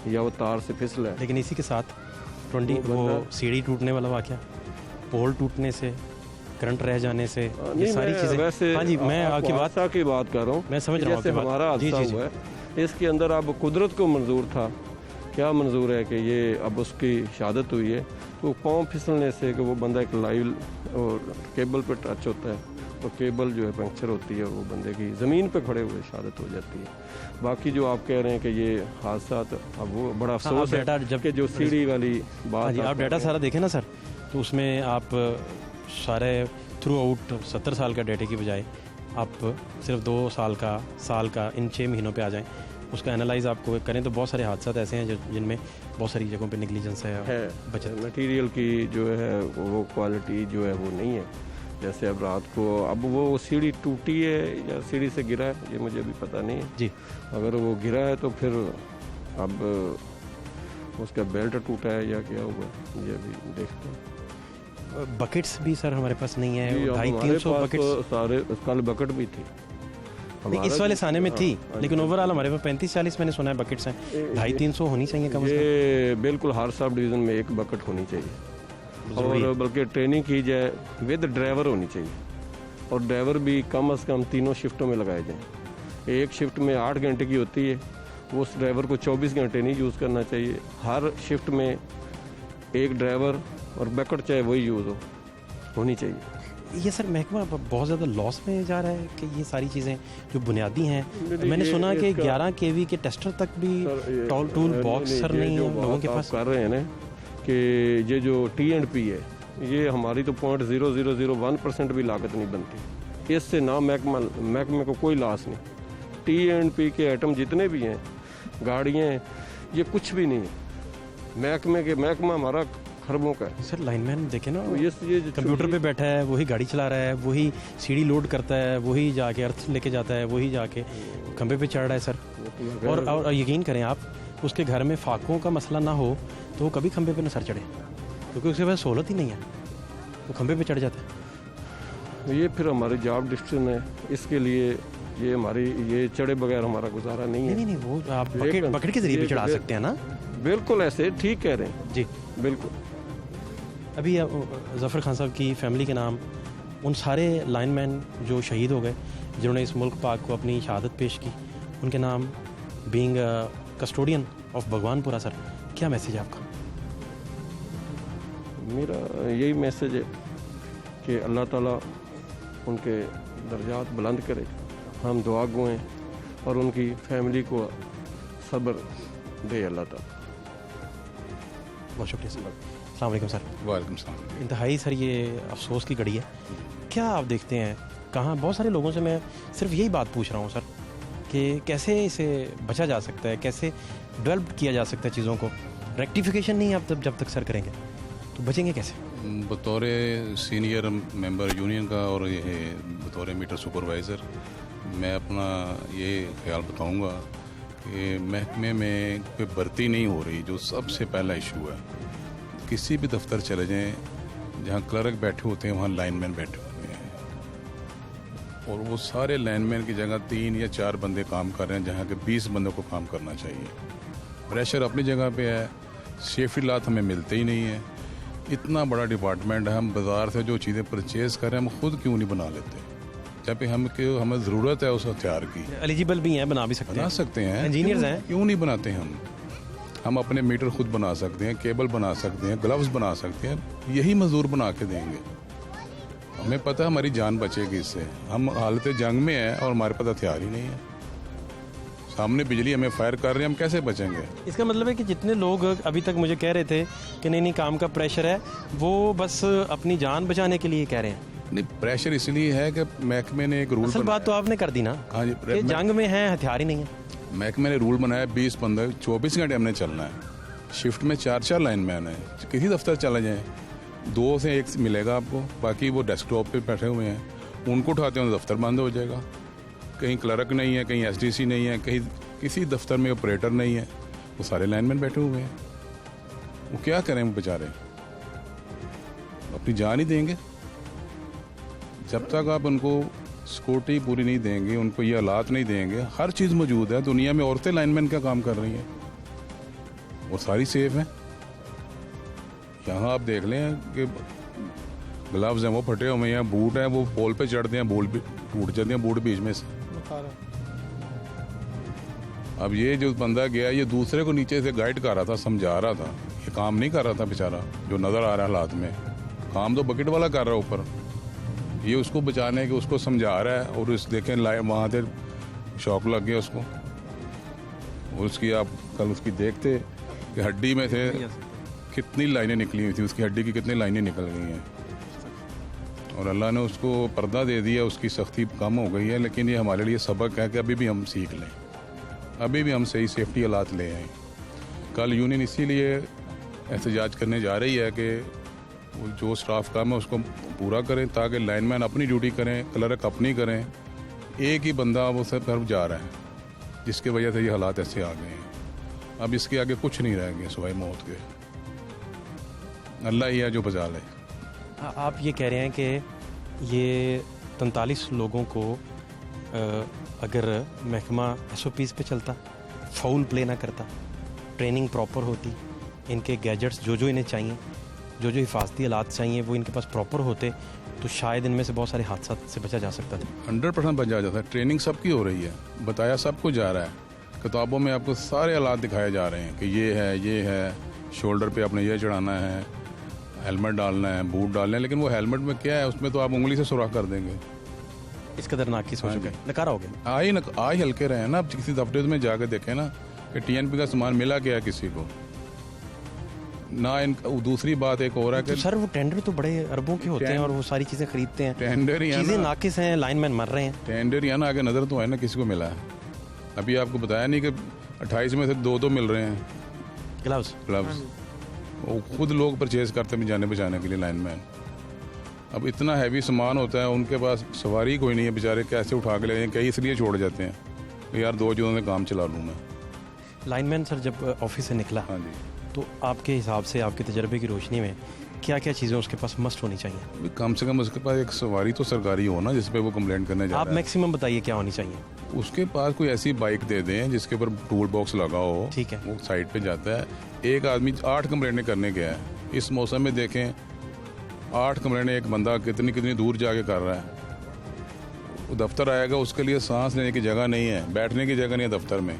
या वो तार से फिसला है। लेकिन इसी के साथ वो सीढ़ी टूटने वाला वाक़या, पोल टूटने से, करंट रह जाने से, ये सारी चीज़ें। वैसे हाँ जी, मैं आपकी बात कर रहा हूँ, मैं समझ रहा हूँ। जैसे हमारा हादसा हुआ है, इसके अंदर अब कुदरत को मंजूर था, क्या मंजूर है कि ये अब उसकी शहादत हुई है, तो पाँव फिसलने से कि वो बंदा एक लाइव और केबल पे टच होता है और केबल जो है पंक्चर होती है और वो बंदे की ज़मीन पे खड़े हुए शहादत हो जाती है। बाकी जो आप कह रहे हैं कि ये हादसा, अब वो बड़ा अफसोस है जब कि जो सीढ़ी वाली बात, आप डाटा सारा देखें ना सर, तो उसमें आप सारे थ्रू आउट 70 साल का डाटे की बजाय आप सिर्फ 2 साल का इन 6 महीनों पे आ जाएं, उसका एनालाइज आपको करें तो बहुत सारे हादसा ऐसे हैं जिनमें बहुत सारी जगहों पे नेग्लिजेंस है, बचत मटेरियल की जो है वो क्वालिटी जो है वो नहीं है। जैसे अब रात को, अब वो सीढ़ी टूटी है या सीढ़ी से गिरा है ये मुझे भी पता नहीं है जी। अगर वो गिरा है तो फिर अब उसका बेल्ट टूटा है या क्या हुआ ये भी देखते हैं। बकेट्स भी सर हमारे पास नहीं है, 250-300 बकेट्स। सारे कल बकेट भी थी इस वाले साने में थी, लेकिन ओवरऑल हमारे पास 35-40 मैंने सुना है बकेट्स हैं, 250-300 होनी चाहिए कम से कम। बिल्कुल हर सब डिवीज़न में एक बकेट होनी चाहिए और बल्कि ट्रेनिंग की जाए, विद ड्राइवर होनी चाहिए और ड्राइवर भी कम से कम 3 शिफ्टों में लगाए जाएँ। एक शिफ्ट में 8 घंटे की होती है, उस ड्राइवर को 24 घंटे नहीं यूज़ करना चाहिए। हर शिफ्ट में एक ड्राइवर और बकेट चाहे वही यूज़ होनी चाहिए। ये सर महकमा बहुत ज़्यादा लॉस में जा रहा है कि ये सारी चीज़ें जो बुनियादी हैं, मैंने सुना कि 11 kV के टेस्टर तक भी टूल बॉक्स सर नहीं है लोगों के पास। कर रहे हैं ना कि ये जो T&P है ये हमारी तो 0.0001% भी लागत नहीं बनती, इससे ना महकमे को कोई लॉस नहीं। T&P के आइटम जितने भी हैं, गाड़ियाँ, ये कुछ भी नहीं है। महकमा हमारा खरबों का है। सर लाइनमैन देखे ना, ये कंप्यूटर पे बैठा है, वही गाड़ी चला रहा है, वही सीढ़ी लोड करता है, वही जाके अर्थ लेके जाता है, वही जाके खंबे पे चढ़ रहा है सर। और यकीन करें आप, उसके घर में फाकों का मसला ना हो तो वो कभी खंबे पे न सर चढ़े, क्योंकि उसके पास सहूलत ही नहीं है, वो खंबे पे चढ़ जाता है। ये फिर हमारी जॉब डिस्ट्रिक्शन है, इसके लिए ये हमारी ये चढ़े बगैर हमारा गुजारा नहीं है। नहीं, वो आप बकेट के जरिए भी चढ़ा सकते हैं ना। बिल्कुल ऐसे ठीक कह रहे हैं जी, बिल्कुल। अभी ज़फ़र खान साहब की फैमिली के नाम उन सारे लाइनमैन जो शहीद हो गए, जिन्होंने इस मुल्क पाक को अपनी शहादत पेश की, उनके नाम being custodian of Bhagwanpura, sir क्या मैसेज है आपका? मेरा यही मैसेज है कि अल्लाह ताला उनके दर्जात बुलंद करे, हम दुआ गो हैं और उनकी फैमिली को सब्र दे अल्लाह ताला। बहुत शुक्रिया सर। अस्सलाम वालेकुम सर। वालेकुम सलाम। इंतहाई सर ये अफसोस की घड़ी है, क्या आप देखते हैं कहाँ, बहुत सारे लोगों से मैं सिर्फ यही बात पूछ रहा हूँ सर कि कैसे इसे बचा जा सकता है, कैसे डेवलप किया जा सकता है चीज़ों को। रेक्टिफिकेशन नहीं आप जब तक सर करेंगे तो बचेंगे कैसे? बतौर सीनियर मेंबर यूनियन का और ये बतौर मीटर सुपरवाइज़र मैं अपना ये ख्याल बताऊंगा कि महकमे में कोई भर्ती नहीं हो रही, जो सबसे पहला इशू है। किसी भी दफ्तर चले जाएं, जहाँ क्लर्क बैठे होते हैं वहाँ लाइनमैन बैठे होते हैं, और वो सारे लाइनमैन की जगह 3 या 4 बंदे काम कर रहे हैं, जहाँ के 20 बंदों को काम करना चाहिए। प्रेशर अपनी जगह पे है, सेफ्टी लात हमें मिलते ही नहीं है। इतना बड़ा डिपार्टमेंट है, हम बाज़ार से जो चीज़ें परचेज़ कर रहे हैं हम खुद क्यों नहीं बना लेते, जब हमें ज़रूरत है उस हथियार की। एलिजिबल भी हैं, बना भी सकते हैं, इंजीनियर्स हैं, क्यों नहीं बनाते हम अपने मीटर खुद बना सकते हैं, केबल बना सकते हैं, ग्लव्स बना सकते हैं, यही मजदूर बना के देंगे। हमें पता है हमारी जान बचेगी इससे। हम हालत जंग में हैं और हमारे पास हथियार ही नहीं है, सामने बिजली हमें फायर कर रहे हैं, हम कैसे बचेंगे? इसका मतलब है कि जितने लोग अभी तक मुझे कह रहे थे कि नहीं काम का प्रेशर है, वो बस अपनी जान बचाने के लिए कह रहे हैं। नहीं, प्रेशर इसलिए है कि महकमे ने एक रूल, असल बात तो आपने कर दी ना। हाँ जी, जंग में है, हथियार ही नहीं है। महकमे ने रूल बनाया 24 घंटे हमने चलना है। शिफ्ट में 4 लाइनमैन है, किसी दफ्तर चले जाएँ 2 से 1 मिलेगा आपको, बाकी वो डेस्कटॉप पे बैठे हुए हैं, उनको उठाते हैं दफ्तर बंद हो जाएगा। कहीं क्लर्क नहीं है, कहीं SDC नहीं है, कहीं किसी दफ्तर में ऑपरेटर नहीं है, वो सारे लाइनमैन बैठे हुए हैं। वो क्या करें वो बेचारे, अपनी जान ही देंगे। जब तक आप उनको सिक्योरिटी पूरी नहीं देंगे, उनको ये हालात नहीं देंगे, हर चीज़ मौजूद है दुनिया में। औरतें लाइनमैन का काम कर रही हैं, वो सारी सेफ हैं। यहाँ आप देख लें कि ग्लव्स हैं वो फटे हुए हैं, बूट हैं वो पोल पे चढ़ते हैं, बूट भी टूट जाते हैं, बूट बीच में से। अब ये जो बंदा गया ये दूसरे को नीचे से गाइड कर रहा था, समझा रहा था, ये काम नहीं कर रहा था बेचारा जो नज़र आ रहा है हालात में। काम तो बकेट वाला कर रहा है ऊपर, ये उसको बचाने के उसको समझा रहा है। और उस देखें वहाँ से शॉक लग गया उसको। और उसकी आप कल उसकी देखते कि हड्डी में से कितनी लाइनें निकली हुई थी, उसकी हड्डी की कितनी लाइनें निकल गई हैं। और अल्लाह ने उसको पर्दा दे दिया, उसकी सख्ती कम हो गई है। लेकिन ये हमारे लिए सबक है कि अभी भी हम सीख लें, अभी भी हम सही सेफ्टी हालात ले आएँ। कल यूनियन इसीलिए एहतजाज करने जा रही है कि वो जो स्टाफ काम है उसको पूरा करें, ताकि लाइनमैन अपनी ड्यूटी करें, क्लर्क अपनी करें। एक ही बंदा वो सब तरफ जा रहा है, जिसकी वजह से ये हालात ऐसे आ गए हैं। अब इसके आगे कुछ नहीं रह गया सिवाय मौत के। अल्लाह ही है जो बचा ले। आप ये कह रहे हैं कि ये 43 लोगों को अगर महकमा SOPs पे चलता, फाउल प्ले ना करता, ट्रेनिंग प्रॉपर होती, इनके गैजेट्स जो इन्हें चाहिए, जो हिफाजती हालात चाहिए वो इनके पास प्रॉपर होते, तो शायद इनमें से बहुत सारे हादसा से बचा जा सकता था। 100% बचा जाता है। ट्रेनिंग सबकी हो रही है, बताया सब कुछ जा रहा है। किताबों में आपको सारे हालात दिखाए जा रहे हैं कि ये है, शोल्डर पे आपने ये चढ़ाना है, हेलमेट डालना है, बूट डालना है। लेकिन वो हेलमेट में क्या है, उसमें तो आप उंगली से सुराख कर देंगे। इस कदर नाकिस हो चुका है, नकारा हो गया। आई हल्के रहे हैं ना। अब किसी दफ्तर में जाकर देखें ना कि TNP का सामान मिला क्या है किसी को ना। दूसरी बात एक और है कि सर वो टेंडर तो बड़े अरबों के होते हैं और वो सारी चीज़ें खरीदते हैं। टेंडर ही चीज़ें नाकिस हैं, लाइनमैन मर रहे हैं। टेंडर या ना आगे नज़र तो है ना किसी को मिला है। अभी आपको बताया नहीं कि 28 में से 2 मिल रहे हैं ग्लव्स। वो खुद लोग परचेज करते हैं जाने बचाने के लिए लाइनमैन। अब इतना हैवी सामान होता है, उनके पास सवारी कोई नहीं है, बेचारे कैसे उठा के ले जाएं। कई इसलिए छोड़ जाते हैं यार 2 जून में काम चला लूँ मैं। लाइनमैन सर जब ऑफिस से निकला, हाँ जी, तो आपके हिसाब से, आपके तजर्बे की रोशनी में क्या क्या चीज़ें उसके पास मस्ट होनी चाहिए? कम से कम उसके पास एक सवारी तो सरकारी हो ना, जिस पे वो कंप्लेंट करने जा रहा है। आप मैक्सिमम बताइए क्या होनी चाहिए? उसके पास कोई ऐसी बाइक दे दें जिसके ऊपर टूल बॉक्स लगा हो, ठीक है, वो साइड पे जाता है। एक आदमी 8 कंप्लेंटें करने गया है, इस मौसम में देखें 8 कंप्लेंटें एक बंदा कितनी दूर जाके कर रहा है। वो दफ्तर आएगा, उसके लिए सांस लेने की जगह नहीं है, बैठने की जगह नहीं है दफ्तर में,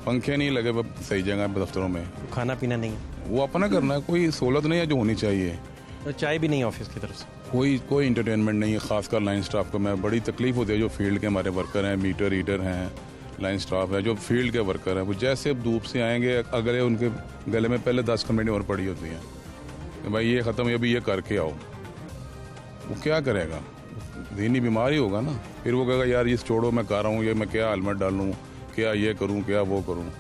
पंखे नहीं लगे सही जगह पे दफ्तरों में, खाना पीना नहीं है, वो अपना करना है। कोई सहूलत नहीं है जो होनी चाहिए। तो चाय भी नहीं है ऑफिस की तरफ से, कोई इंटरटेनमेंट नहीं है, खासकर लाइन स्टाफ को। मैं बड़ी तकलीफ होती है जो फील्ड के हमारे वर्कर हैं, मीटर रीडर हैं, लाइन स्टाफ है, जो फील्ड के वर्कर हैं। वो जैसे धूप से आएंगे, अगले उनके गले में पहले 10 कंप्लेंटें और पड़ी होती हैं कि भाई ये ख़त्म, अभी ये करके आओ। वो क्या करेगा? दीनी बीमारी होगा ना। फिर वो कहेगा यार ये छोड़ो, मैं कर रहा हूँ, ये मैं क्या हेलमेट डालूँ, क्या ये करूँ, क्या वो करूँ।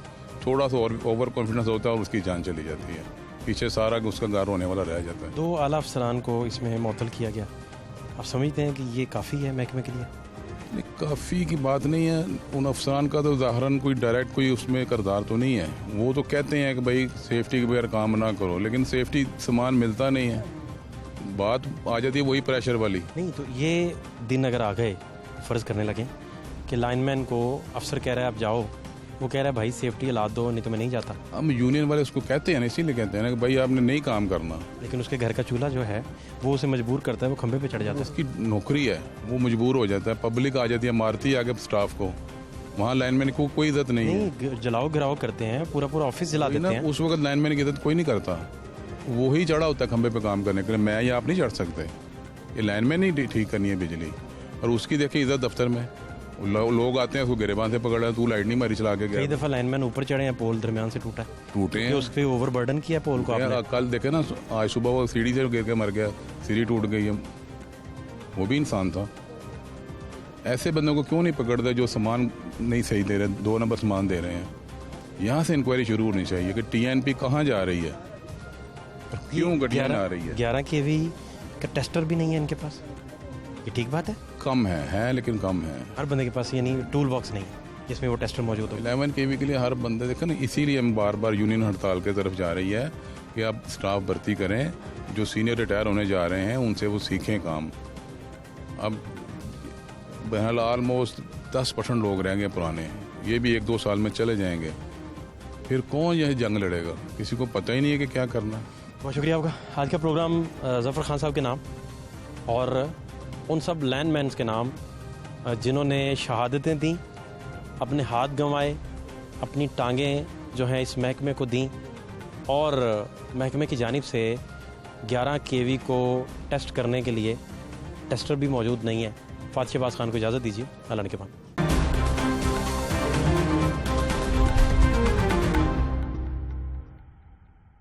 थोड़ा सा और ओवर कॉन्फिडेंस होता है और उसकी जान चली जाती है, पीछे सारा उसका गार होने वाला रह जाता है। 2 आला अफसरान को इसमें मुअत्तल किया गया, आप समझते हैं कि ये काफ़ी है महकमे के लिए? काफ़ी की बात नहीं है। उन अफसरान का तो ज़ाहरन कोई डायरेक्ट कोई उसमें किरदार तो नहीं है। वो तो कहते हैं कि भाई सेफ्टी के बगैर काम ना करो, लेकिन सेफ्टी सामान मिलता नहीं है। बात आ जाती है वही प्रेशर वाली। नहीं तो ये दिन अगर आ गए, फ़र्ज़ करने लगे कि लाइनमैन को अफसर कह रहा है आप जाओ, वो कह रहा है भाई सेफ्टी ला दो नहीं तो मैं नहीं जाता। हम यूनियन वाले उसको कहते हैं ना, इसीलिए कहते हैं ना कि भाई आपने नहीं काम करना। लेकिन उसके घर का चूल्हा जो है वो उसे मजबूर करता है, वो खंभे पे चढ़ जाता है। उसकी नौकरी है, वो मजबूर हो जाता है। पब्लिक आ जाती है, मारती है आगे स्टाफ को, वहाँ लाइनमैन को कोई इज्जत नहीं है। जलाओ गिराओ करते हैं, पूरा ऑफिस जला देते हैं। उस वक्त लाइनमैन की इज्जत कोई नहीं करता, वो ही चढ़ा होता है खंभे पे काम करने के लिए। मैं या आप नहीं चढ़ सकते, ये लाइनमैन ही ठीक करनी है बिजली। और उसकी देखिए इज्जत दफ्तर में लोग आते हैं, उसको गिरेबान से पकड़ा, तू लाइट नहीं मारी चला के गया। कई दफा लाइनमैन ऊपर चढ़े हैं, पोल दरमियान से टूटे हैं, उसके ओवरबर्डन किया पोल को आपने। कल देखे ना, आज सुबह वो सीढ़ी से गिर के मर गया, सीढ़ी टूट गई है, वो भी इंसान था। ऐसे बंदों को क्यों नहीं पकड़ते जो सामान नहीं सही दे रहे, 2 नंबर सामान दे रहे हैं? यहाँ से इंक्वायरी शुरू होनी चाहिए कि TNP कहाँ जा रही है और क्यों गड्डियाँ आ रही है। 11 kV का टेस्टर भी नहीं है इनके पास, ये ठीक बात है? कम है लेकिन कम है। हर बंदे के पास ये नहीं, टूल बॉक्स नहीं जिसमें वो टेस्टर मौजूद हो। 11 kV के लिए हर बंदे देखे ना, इसीलिए हम बार बार यूनियन हड़ताल की तरफ जा रही है कि आप स्टाफ भर्ती करें, जो सीनियर रिटायर होने जा रहे हैं उनसे वो सीखें काम। अब बहरहाल ऑलमोस्ट 10% लोग रहेंगे पुराने, ये भी 1-2 साल में चले जाएंगे, फिर कौन यह जंग लड़ेगा? किसी को पता ही नहीं है कि क्या करना है। बहुत शुक्रिया आपका। आज का प्रोग्राम ज़फ़र खान साहब के नाम और उन सब लैंडमैन्स के नाम जिन्होंने शहादतें दी, अपने हाथ गंवाए, अपनी टांगें जो हैं इस महकमे को दी, और महकमे की जानिब से 11 kV को टेस्ट करने के लिए टेस्टर भी मौजूद नहीं है। फातिह शहबाज खान को इजाज़त दीजिए। अल्लाह के बाद।